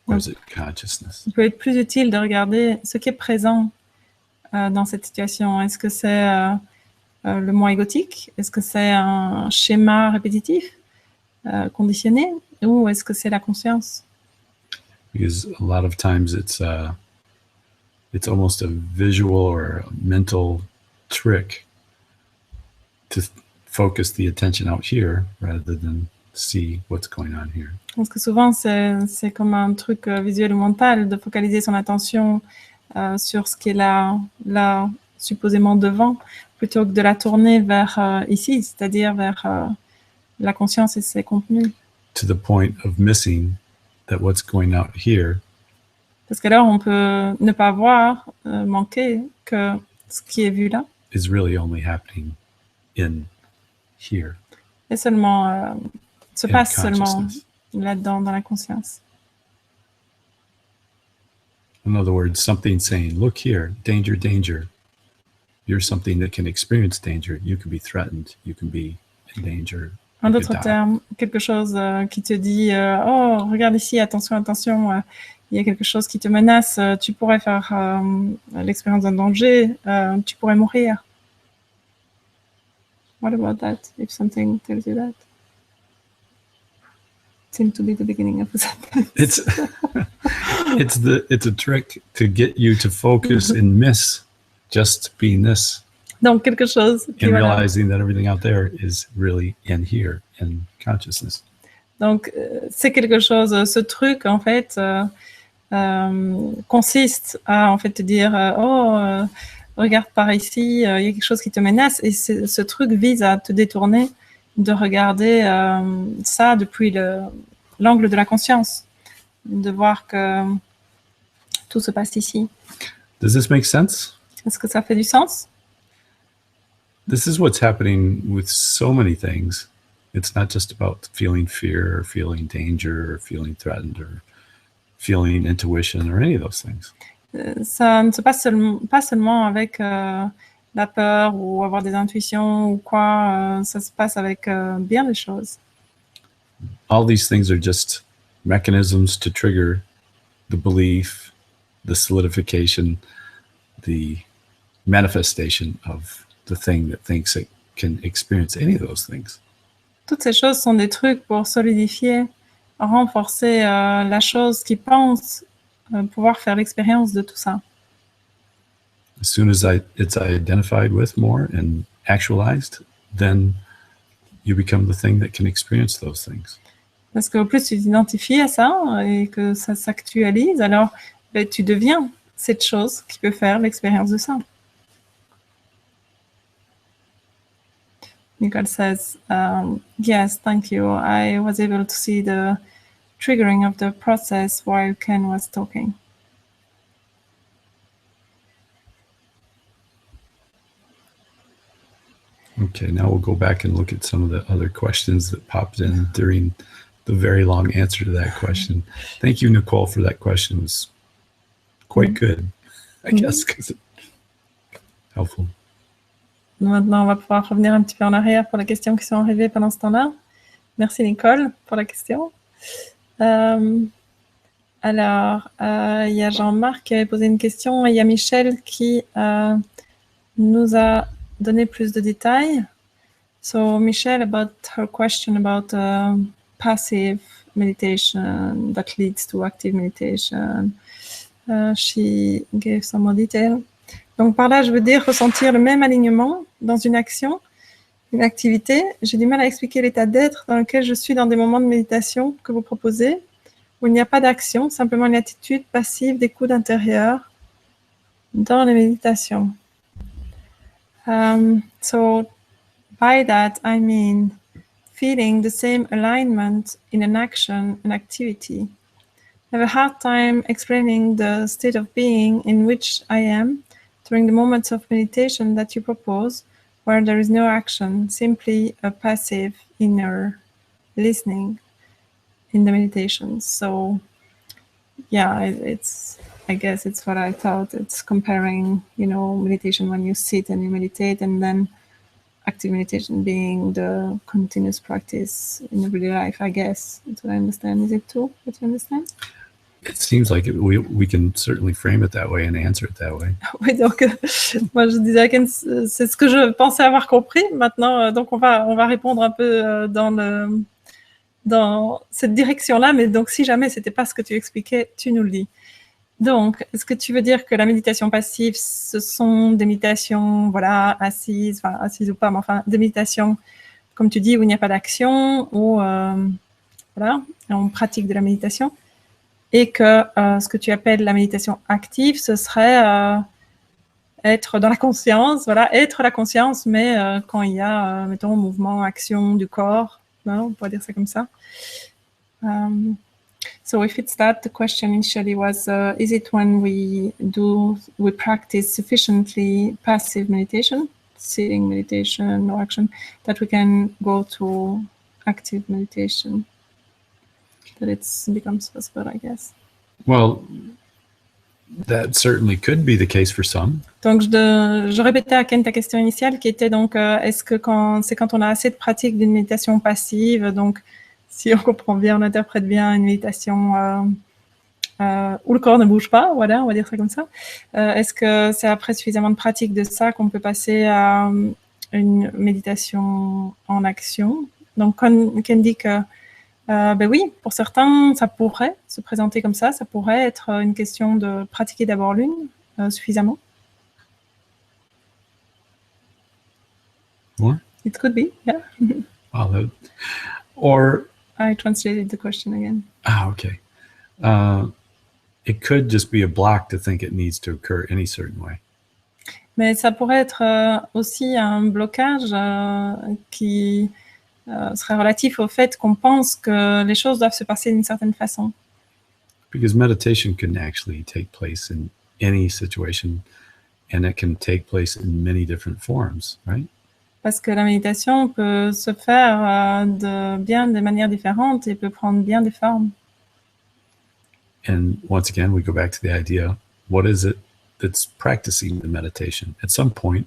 Speaker 2: Or is it consciousness?
Speaker 1: Il peut être plus utile de regarder ce qui est présent dans cette situation. Est-ce que c'est le moi égotique? Est-ce que c'est un schéma répétitif, conditionné? Ou est-ce que c'est la conscience?
Speaker 2: Because a lot of times it's almost a visual or a mental trick to focus the attention out here rather than see what's going on here.
Speaker 1: Parce que souvent, c'est comme un truc visuel ou mental de focaliser son attention sur ce qui est là supposément devant, plutôt que de la tourner vers ici, c'est-à-dire vers la conscience et ses contenus.
Speaker 2: To the point of missing that what's going out here
Speaker 1: Parce qu'alors, on peut ne pas voir, manquer que ce qui est vu là
Speaker 2: is really only happening in here.
Speaker 1: Et seulement, se passe seulement là-dedans, dans la conscience.
Speaker 2: In other words, something saying, look here, danger, danger. You're something that can experience danger. You can be threatened. You can be in danger.
Speaker 1: En d'autres termes, quelque chose qui te dit oh, regarde ici, attention, attention, il y a quelque chose qui te menace, tu pourrais faire l'expérience d'un danger, tu pourrais mourir. What about that, if something tells you that? It seems to be the beginning of the sentence.
Speaker 2: It's a trick to get you to focus and miss just being this.
Speaker 1: Donc quelque chose qui,
Speaker 2: and realizing that everything out there is really in here, in consciousness.
Speaker 1: Donc c'est quelque chose, ce truc en fait consiste à en fait te dire regarde par ici, il y a quelque chose qui te menace et ce truc vise à te détourner de regarder ça depuis l'angle de la conscience, de voir que tout se passe ici.
Speaker 2: Does this make sense?
Speaker 1: Est-ce que ça fait du sens?
Speaker 2: This is what's happening with so many things. It's not just about feeling fear or feeling danger or feeling threatened or feeling intuition or any of those things.
Speaker 1: Ça ne se passe pas seulement avec la peur ou avoir des intuitions ou quoi, ça se passe avec bien des choses.
Speaker 2: All these things are just mechanisms to trigger the belief, the solidification, the manifestation of the thing that thinks it can experience any of those things.
Speaker 1: Toutes ces choses sont des trucs pour solidifier, renforcer la chose qui pense pouvoir faire l'expérience de tout ça.
Speaker 2: As soon as it's identified with more and actualized, then you become the thing that can experience those things.
Speaker 1: Parce qu'au plus tu t'identifies à ça et que ça s'actualise, alors tu deviens cette chose qui peut faire l'expérience de ça. Nicole says, yes, thank you. I was able to see the triggering of the process while Ken was talking.
Speaker 2: Okay, now we'll go back and look at some of the other questions that popped in during the very long answer to that question. Thank you, Nicole, for that question. It was quite good, I guess, because it's helpful.
Speaker 1: Maintenant, on va pouvoir revenir un petit peu en arrière pour les questions qui sont arrivées pendant ce temps-là. Merci, Nicole, pour la question. Alors, il y a Jean-Marc qui avait posé une question et il y a Michel qui nous a donné plus de détails. So, Michelle, about her question about passive meditation that leads to active meditation, she gave some more detail. Donc, par là, je veux dire ressentir le même alignement dans une action, une activité. J'ai du mal à expliquer l'état d'être dans lequel je suis dans des moments de méditation que vous proposez, où il n'y a pas d'action, simplement une attitude passive d'écoute intérieure dans les méditations. So, by that, I mean feeling the same alignment in an action, an activity. I have a hard time explaining the state of being in which I am during the moments of meditation that you propose, where there is no action, simply a passive inner listening in the meditation. So, yeah, I guess it's what I thought. It's comparing, meditation when you sit and you meditate, and then active meditation being the continuous practice in everyday life, I guess. That's what I understand. Is it too? What you understand?
Speaker 2: It seems like we can certainly frame it that way and answer it that way.
Speaker 1: Oui, donc moi je disais que c'est ce que je pensais avoir compris. Maintenant, donc on va répondre un peu dans cette direction-là, mais donc si jamais c'était pas ce que tu expliquais, tu nous le dis. Donc, est-ce que tu veux dire que la méditation passive, ce sont des méditations, voilà, assises ou pas, mais enfin, des méditations, comme tu dis, où il n'y a pas d'action, où, voilà, on pratique de la méditation, et que ce que tu appelles la méditation active, ce serait être dans la conscience, voilà, être la conscience, mais quand il y a, mettons, mouvement, action du corps, non, on pourrait dire ça comme ça. So if it's that, the question initially was, is it when we practice sufficiently passive meditation, sitting meditation, no action, that we can go to active meditation, that it becomes possible, I guess.
Speaker 2: Well, that certainly could be the case for some.
Speaker 1: Donc, je répétais à Ken ta question initiale qui était donc, est-ce que quand on a assez de pratique d'une méditation passive, donc si on comprend bien, on interprète bien une méditation où le corps ne bouge pas, voilà, on va dire ça comme ça. Est-ce que c'est après suffisamment de pratique de ça qu'on peut passer à une méditation en action? Donc, Ken dit que, ben oui, pour certains, ça pourrait se présenter comme ça pourrait être une question de pratiquer d'abord l'une suffisamment.
Speaker 2: What?
Speaker 1: It could be, yeah.
Speaker 2: Or
Speaker 1: I translated the question again.
Speaker 2: Okay. It could just be a block to think it needs to occur any certain way.
Speaker 1: Mais ça pourrait être aussi un blocage qui serait relatif au fait qu'on pense que les choses doivent se passer d'une certaine façon.
Speaker 2: Because meditation can actually take place in any situation, and it can take place in many different forms, right?
Speaker 1: Parce que la méditation peut se faire de bien des manières différentes et peut prendre bien des formes.
Speaker 2: And once again, we go back to the idea, what is it that's practicing the meditation? At some point,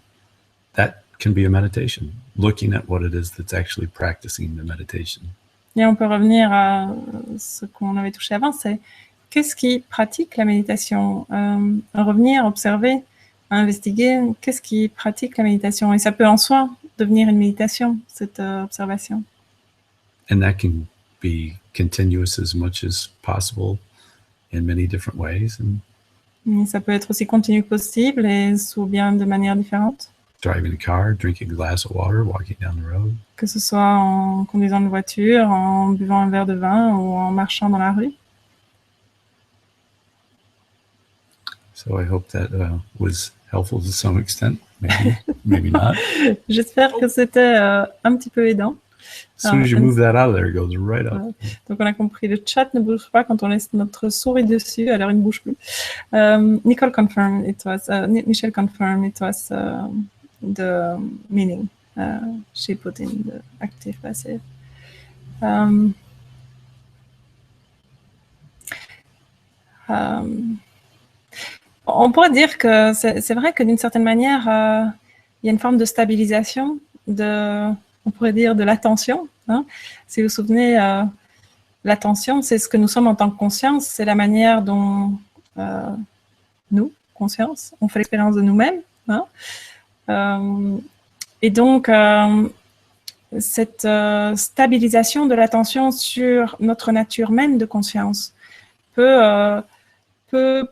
Speaker 2: that can be a meditation, looking at what it is that's actually practicing the meditation.
Speaker 1: Et on peut revenir à ce qu'on avait touché avant, c'est qu'est-ce qui pratique la méditation? Revenir, observer, investiguer, qu'est-ce qui pratique la méditation? Et ça peut en soi devenir une méditation, cette observation.
Speaker 2: And that can be continuous as much as possible in many different ways. And
Speaker 1: Et ça peut être aussi continu que possible et sous bien de manières différentes.
Speaker 2: driving a car, drinking a glass of water, walking down the road.
Speaker 1: Que ce soit en conduisant une voiture, en buvant un verre de vin ou en marchant dans la rue.
Speaker 2: So I hope that was helpful to some extent. Maybe, maybe not.
Speaker 1: J'espère que c'était un petit peu aidant.
Speaker 2: As soon as you move that out of there, it goes right up.
Speaker 1: Donc on a compris, le chat ne bouge pas quand on laisse notre souris dessus, alors il ne bouge plus. Nicole confirmed it was, Michelle confirmed it was the meaning. She put in the active passive. On pourrait dire que c'est vrai que d'une certaine manière, il y a une forme de stabilisation, on pourrait dire de l'attention. Hein. Si vous vous souvenez, l'attention, c'est ce que nous sommes en tant que conscience, c'est la manière dont nous, conscience, on fait l'expérience de nous-mêmes. Hein. Et donc, cette stabilisation de l'attention sur notre nature même de conscience peut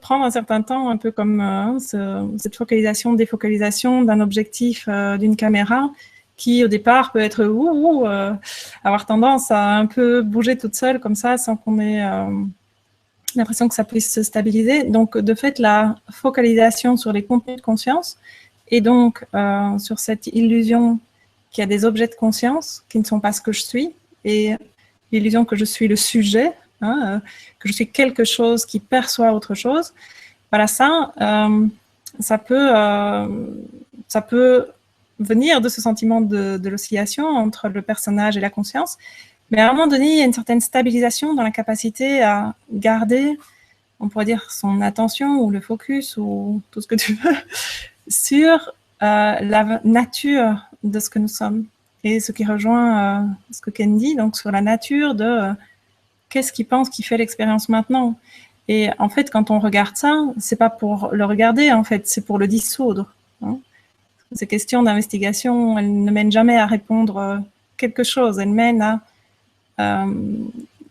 Speaker 1: prendre un certain temps, un peu comme cette focalisation, défocalisation d'un objectif d'une caméra qui, au départ, peut être avoir tendance à un peu bouger toute seule comme ça, sans qu'on ait l'impression que ça puisse se stabiliser. Donc, de fait, la focalisation sur les contenus de conscience et donc sur cette illusion qu'il y a des objets de conscience qui ne sont pas ce que je suis et l'illusion que je suis le sujet, que je suis quelque chose qui perçoit autre chose. Voilà, ça peut venir de ce sentiment de l'oscillation entre le personnage et la conscience. Mais à un moment donné, il y a une certaine stabilisation dans la capacité à garder, on pourrait dire, son attention ou le focus ou tout ce que tu veux, sur la nature de ce que nous sommes. Et ce qui rejoint ce que Ken dit, donc sur la nature de qu'est-ce qu'il pense qui fait l'expérience maintenant. Et en fait, quand on regarde ça, c'est pas pour le regarder, en fait, c'est pour le dissoudre. Hein. Ces questions d'investigation, elles ne mènent jamais à répondre quelque chose, elles mènent à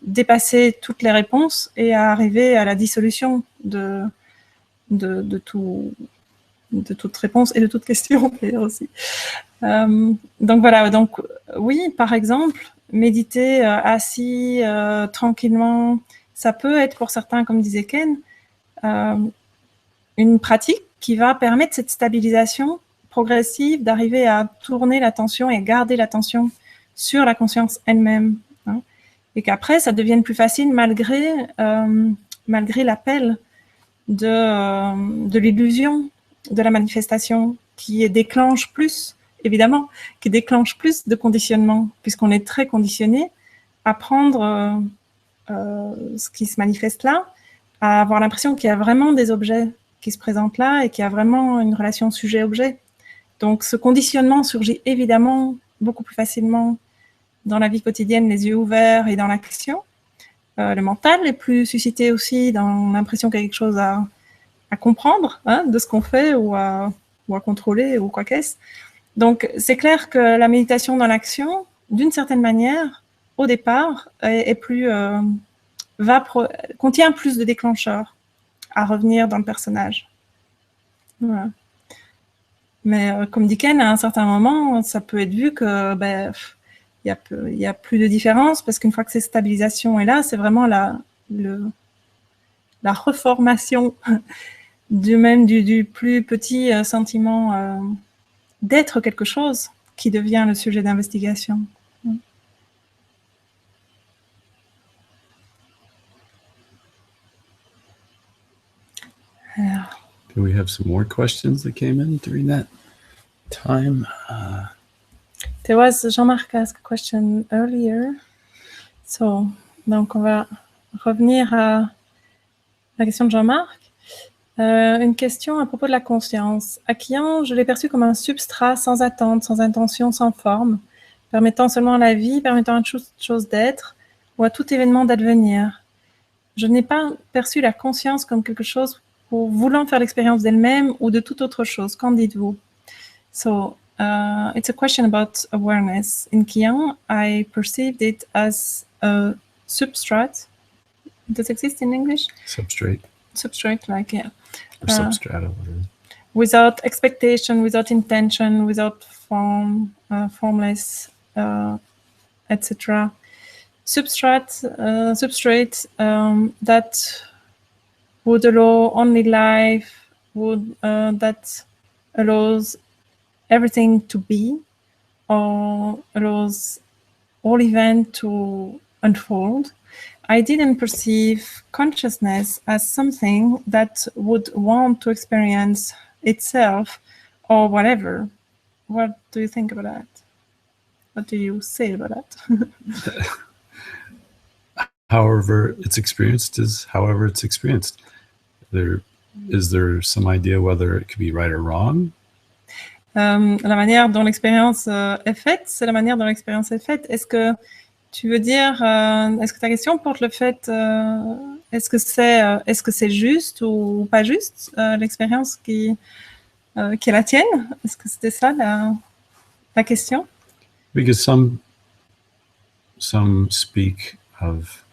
Speaker 1: dépasser toutes les réponses et à arriver à la dissolution de toute réponse et de toute question aussi. Donc voilà, donc oui, par exemple, méditer assis tranquillement, ça peut être pour certains, comme disait Ken, une pratique qui va permettre cette stabilisation progressive, d'arriver à tourner l'attention et à garder l'attention sur la conscience elle-même. Hein, et qu'après, ça devienne plus facile malgré l'appel de l'illusion, de la manifestation, qui déclenche plus, évidemment, qui déclenche plus de conditionnement, puisqu'on est très conditionné à prendre ce qui se manifeste là, à avoir l'impression qu'il y a vraiment des objets qui se présentent là et qu'il y a vraiment une relation sujet-objet. Donc ce conditionnement surgit évidemment beaucoup plus facilement dans la vie quotidienne, les yeux ouverts et dans l'action. Le mental est plus suscité aussi dans l'impression qu'il y a quelque chose à comprendre de ce qu'on fait ou à contrôler ou quoi qu'est-ce. Donc c'est clair que la méditation dans l'action, d'une certaine manière, au départ, contient plus de déclencheurs à revenir dans le personnage. Voilà. Mais comme dit Ken, à un certain moment, ça peut être vu que il y a plus de différence parce qu'une fois que cette stabilisation est là, c'est vraiment la reformation du plus petit sentiment d'être quelque chose qui devient le sujet d'investigation.
Speaker 2: Do we have some more questions that came in during that time?
Speaker 1: There was Jean-Marc asked a question earlier. So, donc on va revenir à la question de Jean-Marc. Une question à propos de la conscience. Acquillant, je l'ai perçu comme un substrat sans attente, sans intention, sans forme, permettant seulement à la vie, permettant à toute chose d'être ou à tout événement d'advenir. Je n'ai pas perçu la conscience comme quelque chose pour voulant faire l'expérience d'elle-même ou de toute autre chose. Qu'en dites-vous? So, it's a question about awareness. In Qian, I perceived it as a substrate. Does it exist in English?
Speaker 2: Substrate
Speaker 1: Substrate, like, yeah.
Speaker 2: or substrata. Whatever.
Speaker 1: Without expectation, without intention, without form, formless, etc. Substrate that would allow only life, that allows everything to be, or allows all event to unfold. I didn't perceive consciousness as something that would want to experience itself or whatever. What do you think about that? What do you say about that?
Speaker 2: However it's experienced is however it's experienced. Is there some idea whether it could be right or wrong?
Speaker 1: La manière dont l'expérience est faite, c'est la manière dont l'expérience est faite. Est-ce que tu veux dire, est-ce que ta question porte le fait, est-ce que c'est juste ou pas juste l'expérience qui est la tienne? Est-ce que c'était ça la question?
Speaker 2: Because some speak of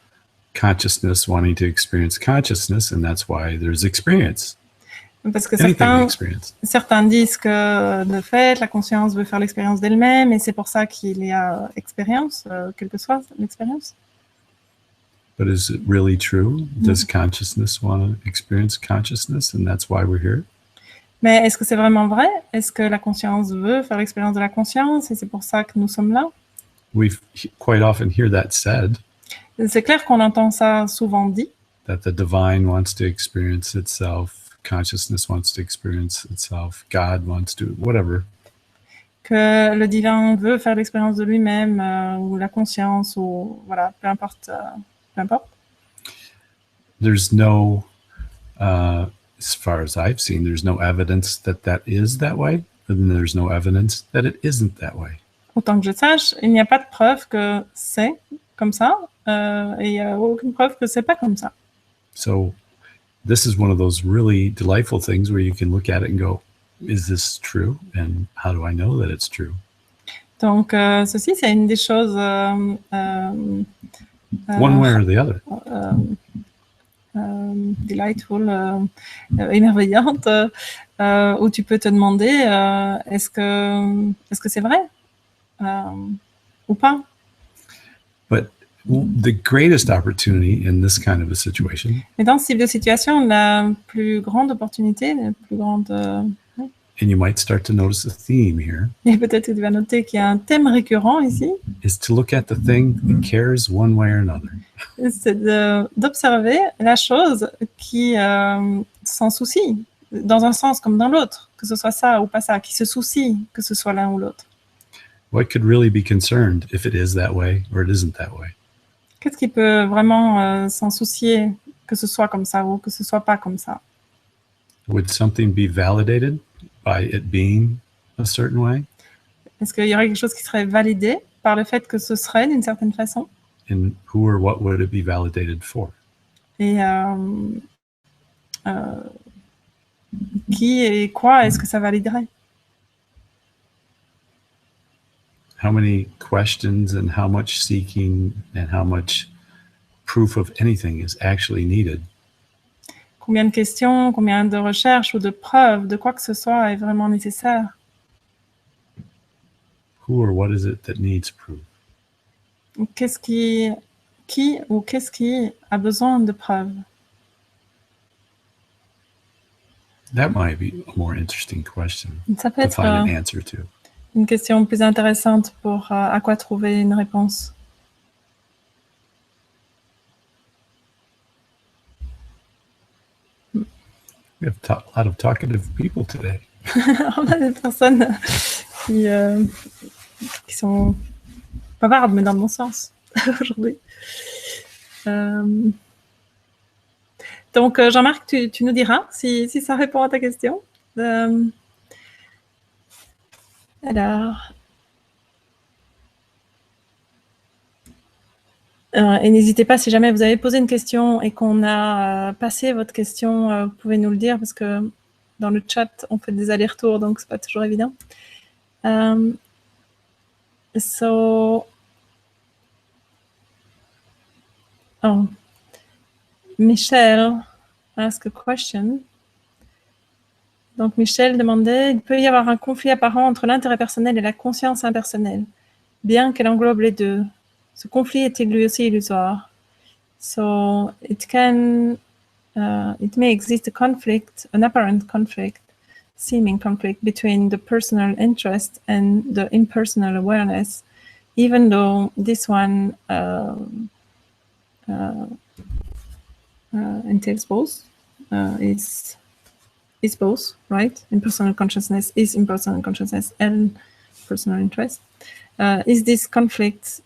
Speaker 2: consciousness wanting to experience consciousness, and that's why there's experience.
Speaker 1: Parce que
Speaker 2: Experience.
Speaker 1: certains disent que de fait, la conscience veut faire l'expérience d'elle-même et c'est pour ça qu'il y a expérience, quelle que soit l'expérience.
Speaker 2: But is it really true? Does consciousness want to experience consciousness, and that's why we're here?
Speaker 1: Mais est-ce que c'est vraiment vrai? Est-ce que la conscience veut faire l'expérience de la conscience et c'est pour ça que nous sommes là?
Speaker 2: We quite often hear that said.
Speaker 1: C'est clair qu'on entend ça souvent dit.
Speaker 2: That the divine wants to experience itself. Consciousness wants to experience itself. God wants to, whatever.
Speaker 1: Que le divin veut faire l'expérience de lui-même, ou la conscience, ou voilà, peu importe.
Speaker 2: There's no, as far as I've seen, there's no evidence that is that way, and there's no evidence that it isn't that way.
Speaker 1: Autant que je sache, il n'y a pas de preuve que c'est comme ça, et il n'y a aucune preuve que c'est pas comme ça.
Speaker 2: So this is one of those really delightful things where you can look at it and go, is this true? And how do I know that it's true?
Speaker 1: Donc, ceci, c'est une des choses
Speaker 2: One way or the other.
Speaker 1: Delightful, émerveillante, où tu peux te demander est-ce que c'est vrai ou pas?
Speaker 2: But the greatest opportunity in this kind of a situation.
Speaker 1: Mais dans ce type de situation, la plus grande opportunité, la plus grande.
Speaker 2: And you might start to notice a theme here.
Speaker 1: Et peut-être que tu vas noter qu'il y a un thème récurrent ici.
Speaker 2: Is to look at the thing that cares one way or another.
Speaker 1: C'est d'observer la chose qui s'en soucie, dans un sens comme dans l'autre, que ce soit ça ou pas ça, qui se soucie que ce soit l'un ou l'autre.
Speaker 2: What could really be concerned if it is that way or it isn't that way?
Speaker 1: Qu'est-ce qui peut vraiment s'en soucier, que ce soit comme ça ou que ce soit pas comme ça?
Speaker 2: Would something be validated by it being a certain way?
Speaker 1: Est-ce qu'il y aurait quelque chose qui serait validé par le fait que ce serait d'une certaine façon?
Speaker 2: And who or what would it be validated for?
Speaker 1: Et qui et quoi est-ce que ça validerait?
Speaker 2: How many questions and how much seeking and how much proof of anything is actually needed?
Speaker 1: Combien de questions, combien de recherches ou de preuves de quoi que ce soit est vraiment nécessaire?
Speaker 2: Who or what is it that needs proof?
Speaker 1: Qui a besoin de preuves?
Speaker 2: That might be a more interesting question
Speaker 1: Ça peut
Speaker 2: to
Speaker 1: être
Speaker 2: find an answer to.
Speaker 1: une question plus intéressante pour à quoi trouver une réponse.
Speaker 2: We have a lot of talkative people today.
Speaker 1: On a des personnes qui sont bavardes, mais dans le bon sens, aujourd'hui. Donc, Jean-Marc, tu nous diras si ça répond à ta question. Alors... et n'hésitez pas, si jamais vous avez posé une question et qu'on a passé votre question, vous pouvez nous le dire, parce que dans le chat, on fait des allers-retours, donc c'est pas toujours évident. Michel asked a question. Donc Michel demandait, il peut y avoir un conflit apparent entre l'intérêt personnel et la conscience impersonnelle, bien qu'elle englobe les deux. Ce conflit est-il lui aussi illusoire? So it may exist a conflict, an apparent conflict, seeming conflict between the personal interest and the impersonal awareness, even though this one entails both, is both, right? Impersonal consciousness is impersonal consciousness and personal interest. Is this conflict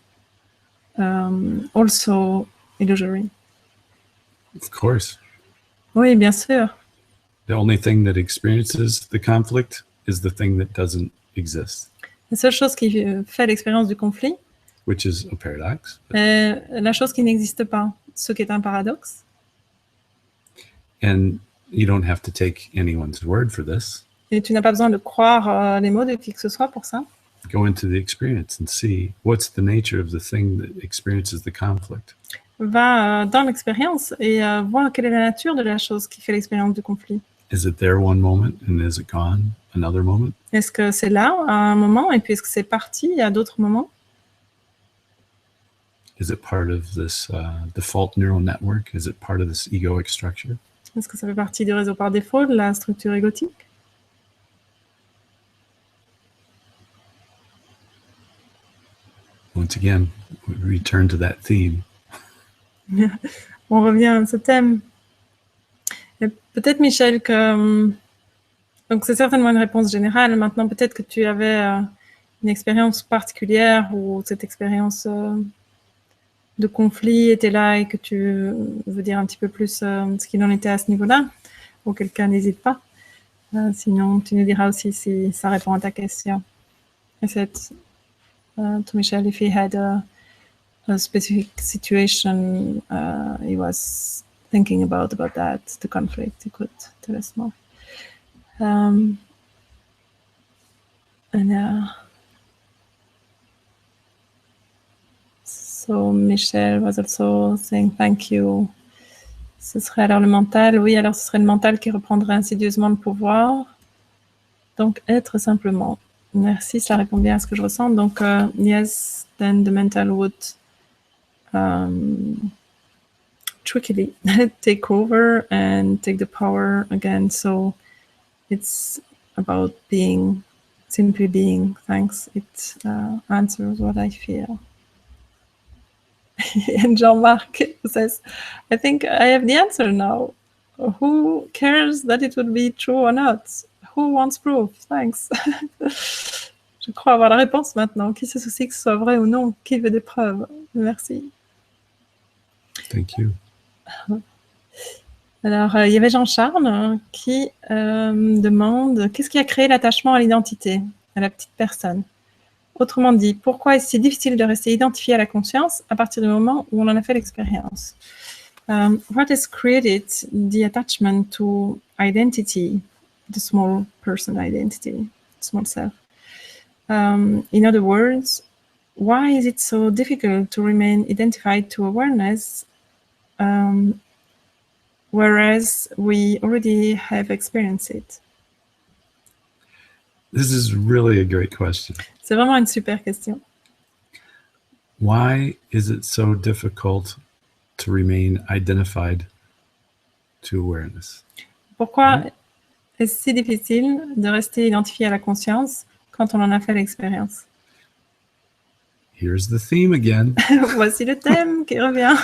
Speaker 1: also illusory?
Speaker 2: Of course.
Speaker 1: Oui, bien sûr.
Speaker 2: The only thing that experiences the conflict is the thing that doesn't exist.
Speaker 1: La seule chose qui fait l'expérience du conflit,
Speaker 2: which is a paradox.
Speaker 1: La chose qui n'existe pas, ce qui est un paradoxe.
Speaker 2: And you don't have to take anyone's word for this.
Speaker 1: Et tu n'as pas besoin de croire les mots de qui que ce soit pour ça.
Speaker 2: Go into the experience and see what's the nature of the thing that experiences the conflict.
Speaker 1: Va dans l'expérience et vois quelle est la nature de la chose qui fait l'expérience du conflit.
Speaker 2: Is it there one moment and is it gone another moment?
Speaker 1: Est-ce que c'est là à un moment et puis est-ce que c'est parti à d'autres moments?
Speaker 2: Is it part of this default neural network? Is it part of this egoic structure?
Speaker 1: Est-ce que ça fait partie du réseau par défaut de la structure égotique?
Speaker 2: Once again, we return to that theme.
Speaker 1: On revient à ce thème. Et peut-être, Michel, que... Donc, c'est certainement une réponse générale. Maintenant, peut-être que tu avais une expérience particulière ou cette expérience de conflit était là et que tu veux dire un petit peu plus ce qu'il en était à ce niveau-là. Auquel cas, n'hésite pas. Sinon, tu nous diras aussi si ça répond à ta question. I said to Michel, if he had a specific situation he was thinking about that, the conflict, he could tell us more. So Michel was also saying thank you. Ce serait alors le mental, oui, alors ce serait le mental qui reprendrait insidieusement le pouvoir. Donc être simplement. Merci, ça répond bien à ce que je ressens. Donc yes, then the mental would trickily take over and take the power again. So it's about being, simply being. Thanks. It answers what I feel. And Jean-Marc says, I think I have the answer now. Who cares that it would be true or not? Who wants proof? Thanks. Je crois avoir la réponse maintenant. Qui se soucie que ce soit vrai ou non? Qui veut des preuves? Merci.
Speaker 2: Thank you.
Speaker 1: Alors, il y avait Jean-Charles qui demande qu'est-ce qui a créé l'attachement à l'identité, à la petite personne? Autrement dit, pourquoi est-ce si difficile de rester identifié à la conscience à partir du moment où on en a fait l'expérience? What has created the attachment to identity, the small person identity, small self? In other words, why is it so difficult to remain identified to awareness whereas we already have experienced it?
Speaker 2: This is really a great question.
Speaker 1: C'est vraiment une super question.
Speaker 2: Why is it so difficult to remain identified to awareness?
Speaker 1: Pourquoi est-ce si difficile de rester identifié à la conscience quand on en a fait l'expérience?
Speaker 2: Here's the theme again.
Speaker 1: Voici le thème qui revient.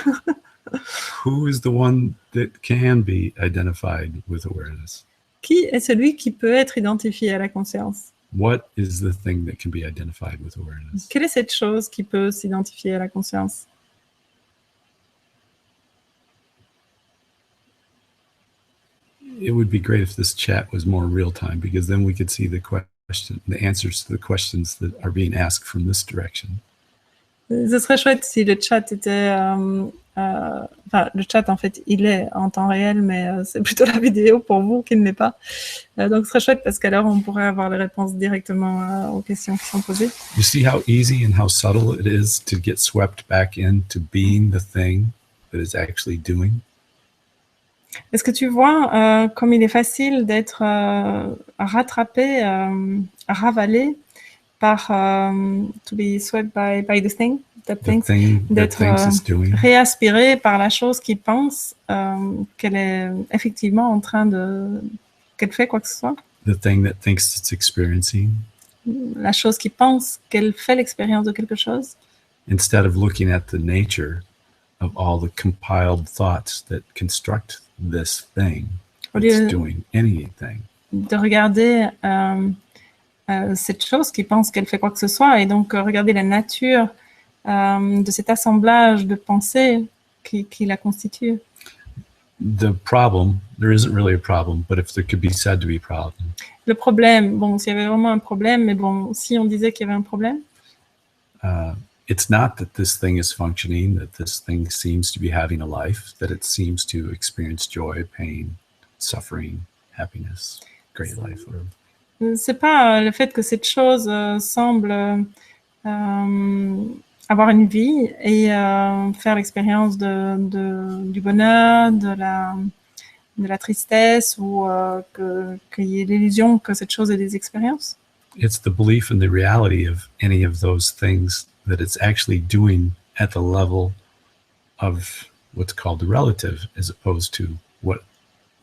Speaker 2: Who is the one that can be identified with awareness?
Speaker 1: Qui est celui qui peut être identifié à la conscience?
Speaker 2: What is the thing that can be identified with awareness?
Speaker 1: Quelle est cette chose qui peut s'identifier à la conscience?
Speaker 2: It would be great if this chat was more real time, because then we could see the answers to the questions that are being asked from this direction.
Speaker 1: Ce serait chouette si le chat était... enfin, le chat, en fait, il est en temps réel, mais c'est plutôt la vidéo pour vous qui ne l'est pas. Donc, ce serait chouette parce qu'alors, on pourrait avoir les réponses directement aux questions qui sont posées.
Speaker 2: You see how easy and how subtle it is to get swept back into being the thing that is actually doing?
Speaker 1: Est-ce que tu vois comme il est facile d'être rattrapé, ravalé par to be swept by the thing, d'être réaspiré par la chose qui pense qu'elle est effectivement en train qu'elle fait quoi que ce soit.
Speaker 2: The thing that thinks it's experiencing.
Speaker 1: La chose qui pense qu'elle fait l'expérience de quelque chose.
Speaker 2: Instead of looking at the nature of all the compiled thoughts that construct this thing that's doing anything.
Speaker 1: De regarder cette chose qui pense qu'elle fait quoi que ce soit, et donc regarder la nature de cet assemblage de pensées qui la constitue.
Speaker 2: The problem, there isn't really a problem, but if there could be said to be a problem.
Speaker 1: Le problème, bon, s'il y avait vraiment un problème, mais bon, si on disait qu'il y avait un problème.
Speaker 2: It's not that this thing is functioning, that this thing seems to be having a life, that it seems to experience joy, pain, suffering, happiness, great life.
Speaker 1: C'est pas le fait que cette chose semble avoir une vie et faire l'expérience du bonheur, de la tristesse, ou qu'il y ait l'illusion que cette chose ait des expériences.
Speaker 2: It's the belief in the reality of any of those things that it's actually doing at the level of what's called the relative, as opposed to what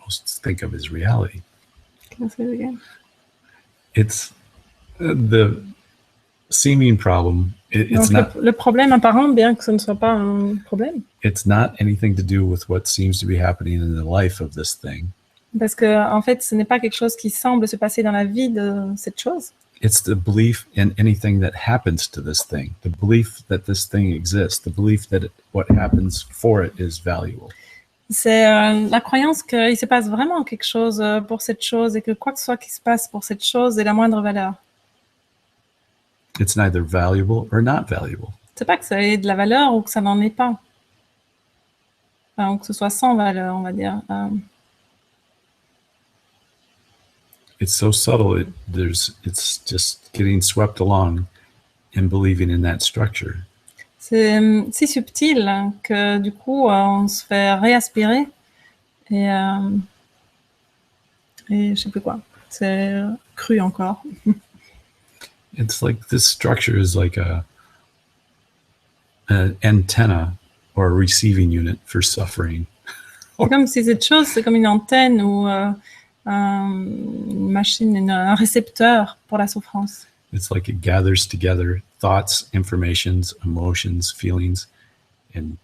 Speaker 2: most think of as reality.
Speaker 1: Can I say it again?
Speaker 2: It's the seeming problem. It's
Speaker 1: donc le problème apparent, bien que ce ne soit pas un problème.
Speaker 2: It's not anything to do with what seems to be happening in the life of this thing.
Speaker 1: Parce que en fait, ce n'est pas quelque chose qui semble se passer dans la vie de cette chose.
Speaker 2: It's the belief in anything that happens to this thing, the belief that this thing exists, the belief that what happens for it is valuable.
Speaker 1: C'est la croyance qu'il se passe vraiment quelque chose pour cette chose, et que quoi que ce soit qui se passe pour cette chose ait la moindre valeur.
Speaker 2: It's neither valuable or not valuable.
Speaker 1: C'est pas que ça ait de la valeur ou que ça n'en ait pas. Enfin, ou que ce soit sans valeur, on va dire.
Speaker 2: It's so subtle, it's just getting swept along and believing in that structure.
Speaker 1: C'est si subtil que du coup, on se fait réaspirer et je sais plus quoi. C'est cru encore.
Speaker 2: It's like this structure is like an antenna or a receiving unit for suffering.
Speaker 1: C'est comme si cette chose, c'est comme une antenne ou une machine, un récepteur pour la souffrance.
Speaker 2: It's like it gathers together thoughts, informations, emotions, feelings, and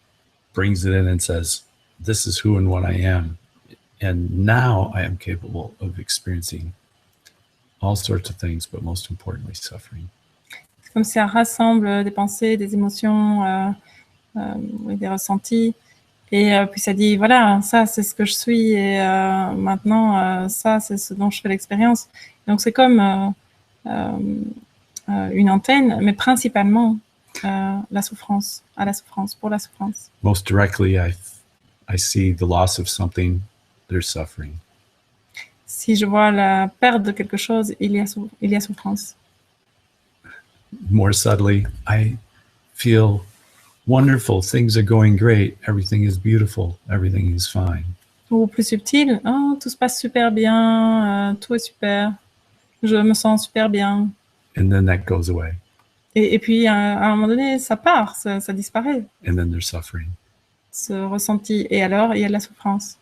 Speaker 2: brings it in and says, this is who and what I am. And now I am capable of experiencing all sorts of things, but most importantly, suffering.
Speaker 1: C'est comme si ça rassemble des pensées, des émotions, des ressentis. Et puis ça dit, voilà, ça c'est ce que je suis, et maintenant ça c'est ce dont je fais l'expérience. Donc c'est comme une antenne, mais principalement la souffrance, pour la souffrance.
Speaker 2: Most directly, I see the loss of something, there's suffering.
Speaker 1: Si je vois la perte de quelque chose, il y a souffrance.
Speaker 2: More subtly, I feel wonderful, things are going great, everything is beautiful, everything is fine.
Speaker 1: Ou plus subtil, oh, tout se passe super bien, tout est super, je me sens super bien.
Speaker 2: And then that goes away.
Speaker 1: Et puis à un moment donné, ça part, ça disparaît.
Speaker 2: And then there's suffering.
Speaker 1: Ce ressenti, et alors il y a de la souffrance.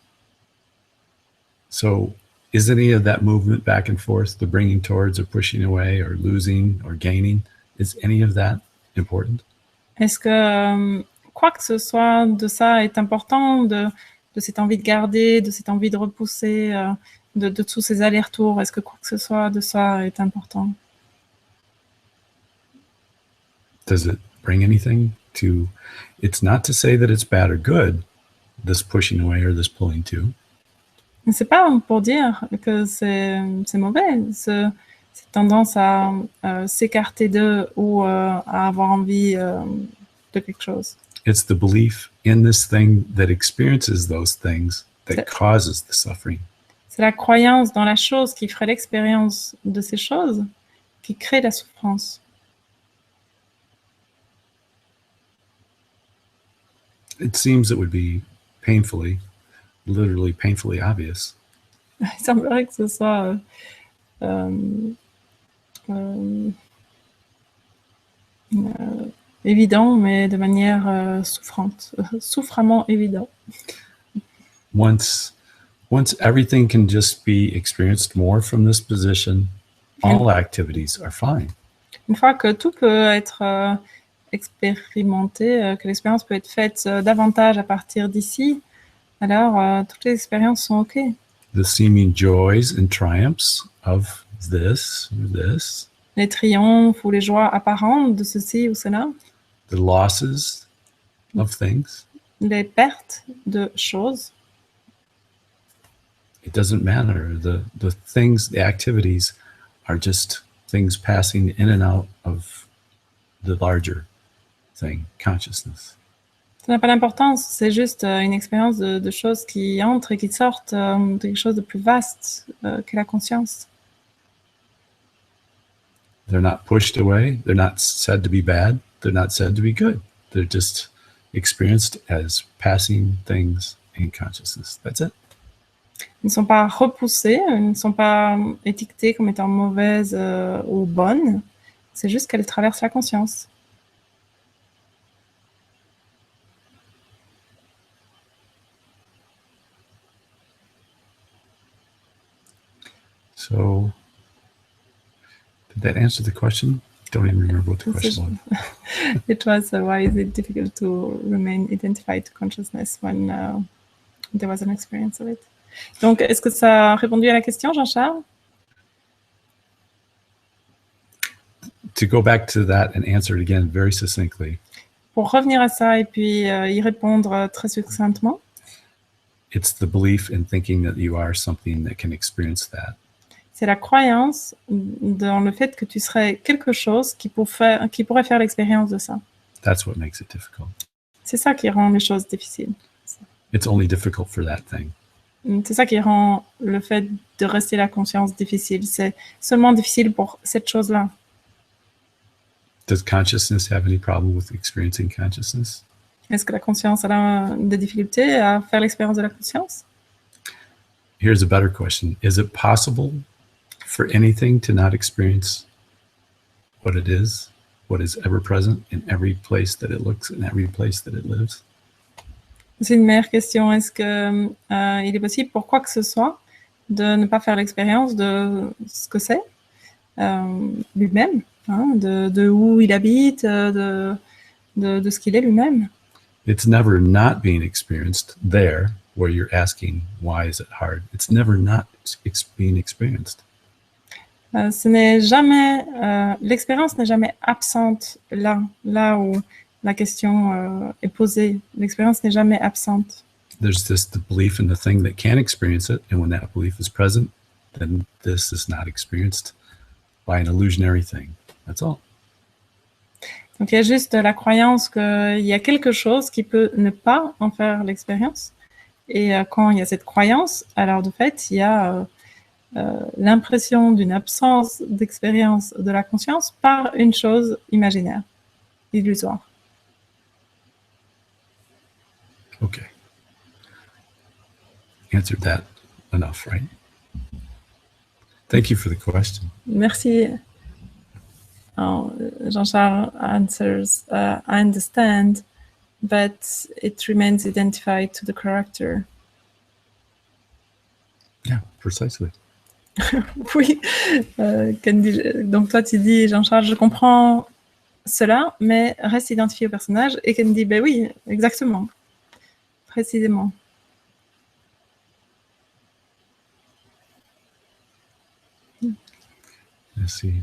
Speaker 2: So is any of that movement back and forth, the bringing towards or pushing away or losing or gaining, is any of that important?
Speaker 1: Est-ce que quoi que ce soit de ça est important, de cette envie de garder, de cette envie de repousser, de tous ces allers-retours? Est-ce que quoi que ce soit de ça est important?
Speaker 2: Does it bring anything to? It's not to say that it's bad or good, this pushing away or this pulling to.
Speaker 1: C'est pas pour dire que c'est mauvais, cette tendance à s'écarter d'eux ou à avoir envie de quelque chose.
Speaker 2: It's the belief in this thing that experiences those things that
Speaker 1: C'est-
Speaker 2: causes the suffering.
Speaker 1: C'est la croyance dans la chose qui ferait l'expérience de ces choses qui crée la souffrance.
Speaker 2: It seems it would be painfully, literally painfully obvious.
Speaker 1: Il semblerait que ce soit euh, évident, mais de manière souffrante, soufframment évident.
Speaker 2: Once everything can just be experienced more from this position, all activities are fine.
Speaker 1: Une fois que tout peut être expérimenté, que l'expérience peut être faite davantage à partir d'ici, alors toutes les expériences sont OK.
Speaker 2: The seeming joys and triumphs of this or this,
Speaker 1: Les triomphes ou les joies apparentes de ceci ou cela,
Speaker 2: the losses of things,
Speaker 1: les pertes de choses,
Speaker 2: it doesn't matter. The things, the activities are just things passing in and out of the larger thing, consciousness.
Speaker 1: ça n'a pas d'importance, c'est juste une expérience de choses qui entrent et qui sortent de quelque chose de plus vaste qu'est la conscience.
Speaker 2: They're not pushed away. They're not said to be bad. They're not said to be good. They're just experienced as passing things in consciousness. That's it.
Speaker 1: Ils ne sont pas repoussés, ils ne sont pas étiquetés comme étant mauvaises ou bonnes, c'est juste qu'elles traversent la conscience.
Speaker 2: So, did that answer the question? Don't even remember what the question was.
Speaker 1: It was why is it difficult to remain identified to consciousness when there was an experience of it. Donc, est-ce que ça a répondu à la question, Jean-Charles?
Speaker 2: To go back to that and answer it again very succinctly,
Speaker 1: Pour revenir à ça et puis y répondre très succinctement,
Speaker 2: it's the belief in thinking that you are something that can experience that.
Speaker 1: c'est la croyance dans le fait que tu serais quelque chose qui pourrait faire l'expérience de ça.
Speaker 2: That's what makes it difficult.
Speaker 1: C'est ça qui rend les choses difficiles.
Speaker 2: It's only difficult for that thing.
Speaker 1: C'est ça qui rend le fait de rester la conscience difficile. C'est seulement difficile pour cette chose-là.
Speaker 2: Does consciousness have any problem with experiencing consciousness?
Speaker 1: Est-ce que la conscience a des difficultés à faire l'expérience de la conscience?
Speaker 2: Here's a better question. Is it possible for anything to not experience what is ever present in every place that it looks, in every place that it lives?
Speaker 1: C'est une meilleure question. Est-ce que il est possible pour quoi que ce soit de ne pas faire l'expérience de ce que c'est lui-même, hein, de où il habite, de ce qu'il est lui-même?
Speaker 2: It's never not being experienced there where you're asking, why is it hard? It's never not being experienced.
Speaker 1: Ce n'est jamais, l'expérience n'est jamais absente là où la question est posée. L'expérience n'est jamais absente.
Speaker 2: There's the belief in the thing that can experience it, and when that belief is present, then this is not experienced by an illusionary thing. That's all.
Speaker 1: Donc il y a juste la croyance qu'il y a quelque chose qui peut ne pas en faire l'expérience. Et quand il y a cette croyance, alors de fait, il y a l'impression d'une absence d'expérience de la conscience par une chose imaginaire, illusoire.
Speaker 2: Okay. Answered that enough, right? Thank you for the question.
Speaker 1: Merci. Jean-Charles answers, I understand, but it remains identified to the character.
Speaker 2: Yeah, precisely.
Speaker 1: Oui. Donc toi, tu dis, Jean-Charles, je comprends, cela, mais reste identifié au personnage et qu'elle me dit, ben oui, exactement, précisément.
Speaker 2: Let's see.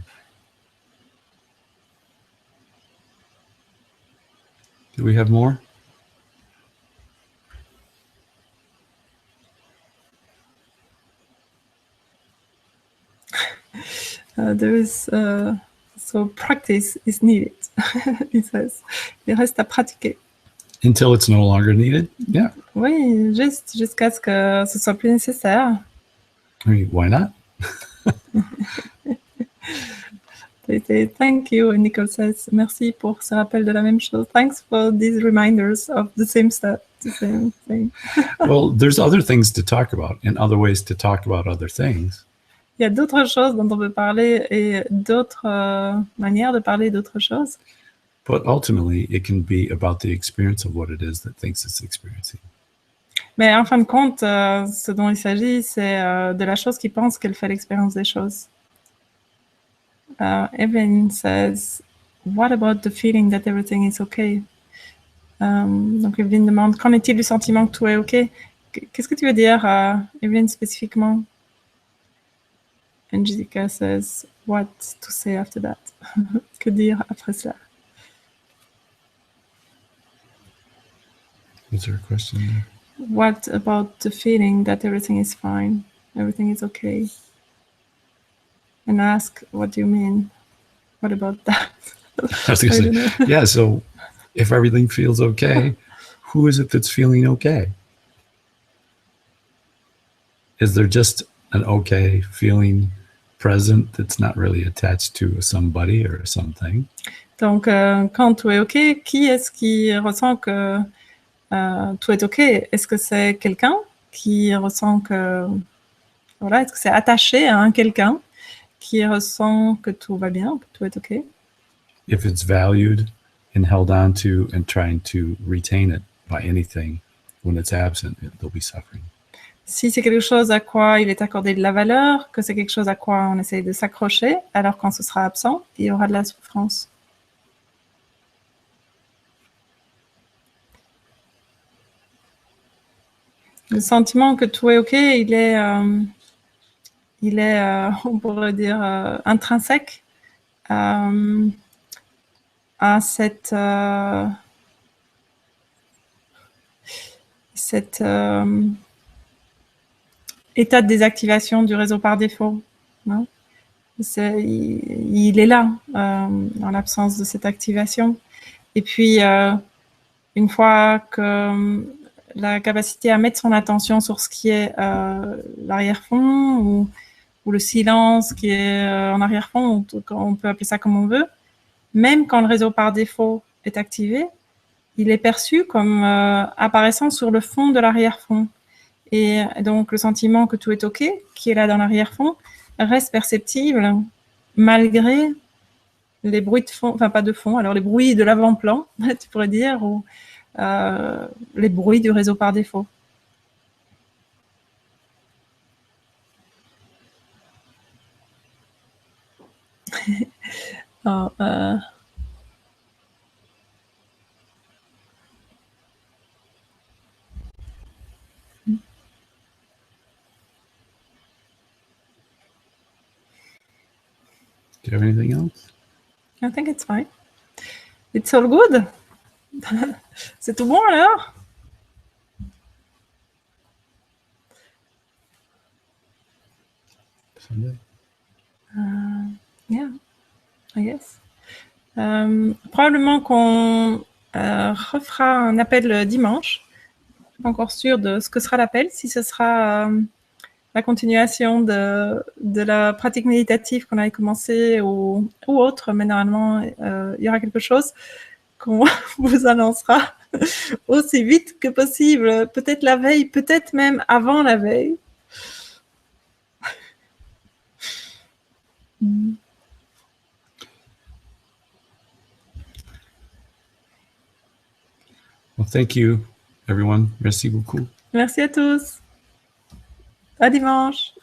Speaker 2: Do we have more?
Speaker 1: There is, so practice is needed, il says. Il reste à pratiquer.
Speaker 2: Until it's no longer needed? Yeah.
Speaker 1: Oui, juste jusqu'à ce que ce soit plus nécessaire.
Speaker 2: I mean, why not?
Speaker 1: They say, thank you, and Nicole says, merci pour ce rappel de la même chose. Thanks for these reminders of the same stuff, the same thing.
Speaker 2: Well, there's other things to talk about and other ways to talk about other things.
Speaker 1: Il y a d'autres choses dont on peut parler et d'autres manières de parler d'autres choses.
Speaker 2: But ultimately, it can be about the experience of what it is that thinks it's experiencing.
Speaker 1: Mais en fin de compte, ce dont il s'agit, c'est de la chose qui pense qu'elle fait l'expérience des choses. Evelyn says, what about the feeling that everything is okay? Donc Evelyn demande, qu'en est-il du sentiment que tout est ok? Qu'est-ce que tu veux dire, Evelyn, spécifiquement? And Jessica says, what to say after that? Que dire après cela?
Speaker 2: Was there a question there?
Speaker 1: What about the feeling that everything is fine, everything is okay? And ask, what do you mean? What about that?
Speaker 2: I was going to say, yeah, so if everything feels okay, who is it that's feeling okay? Is there just an okay feeling present that's not really attached to a somebody or a something?
Speaker 1: Donc, quand tout est OK, qui est-ce qui ressent que tout est OK? Est-ce que c'est quelqu'un qui ressent que... Voilà, est-ce que c'est attaché à un quelqu'un qui ressent que tout va bien, que tout est OK?
Speaker 2: If it's valued and held on to and trying to retain it by anything, when it's absent, there'll be suffering.
Speaker 1: Si c'est quelque chose à quoi il est accordé de la valeur, que c'est quelque chose à quoi on essaye de s'accrocher, alors quand ce sera absent, il y aura de la souffrance. Le sentiment que tout est OK, il est on pourrait dire, intrinsèque à cet état de désactivation du réseau par défaut. Hein. Il est là, en l'absence de cette activation. Et puis, une fois que la capacité à mettre son attention sur ce qui est l'arrière-fond ou le silence qui est en arrière-fond, on peut appeler ça comme on veut, même quand le réseau par défaut est activé, il est perçu comme apparaissant sur le fond de l'arrière-fond. Et donc, le sentiment que tout est OK, qui est là dans l'arrière-fond, reste perceptible malgré les bruits de fond, enfin pas de fond, alors les bruits de l'avant-plan, tu pourrais dire, ou les bruits du réseau par défaut. Alors,
Speaker 2: Do you have anything else?
Speaker 1: I think it's fine. It's all good. C'est tout bon alors?
Speaker 2: Sunday?
Speaker 1: Yeah, I guess. Probablement qu'on refera un appel dimanche. Pas encore sûr de ce que sera l'appel, si ce sera la continuation de la pratique méditative qu'on avait commencé ou autre, mais normalement, il y aura quelque chose qu'on vous annoncera aussi vite que possible, peut-être la veille, peut-être même avant la veille.
Speaker 2: Well, thank you, everyone. Merci beaucoup.
Speaker 1: Merci à tous. À dimanche.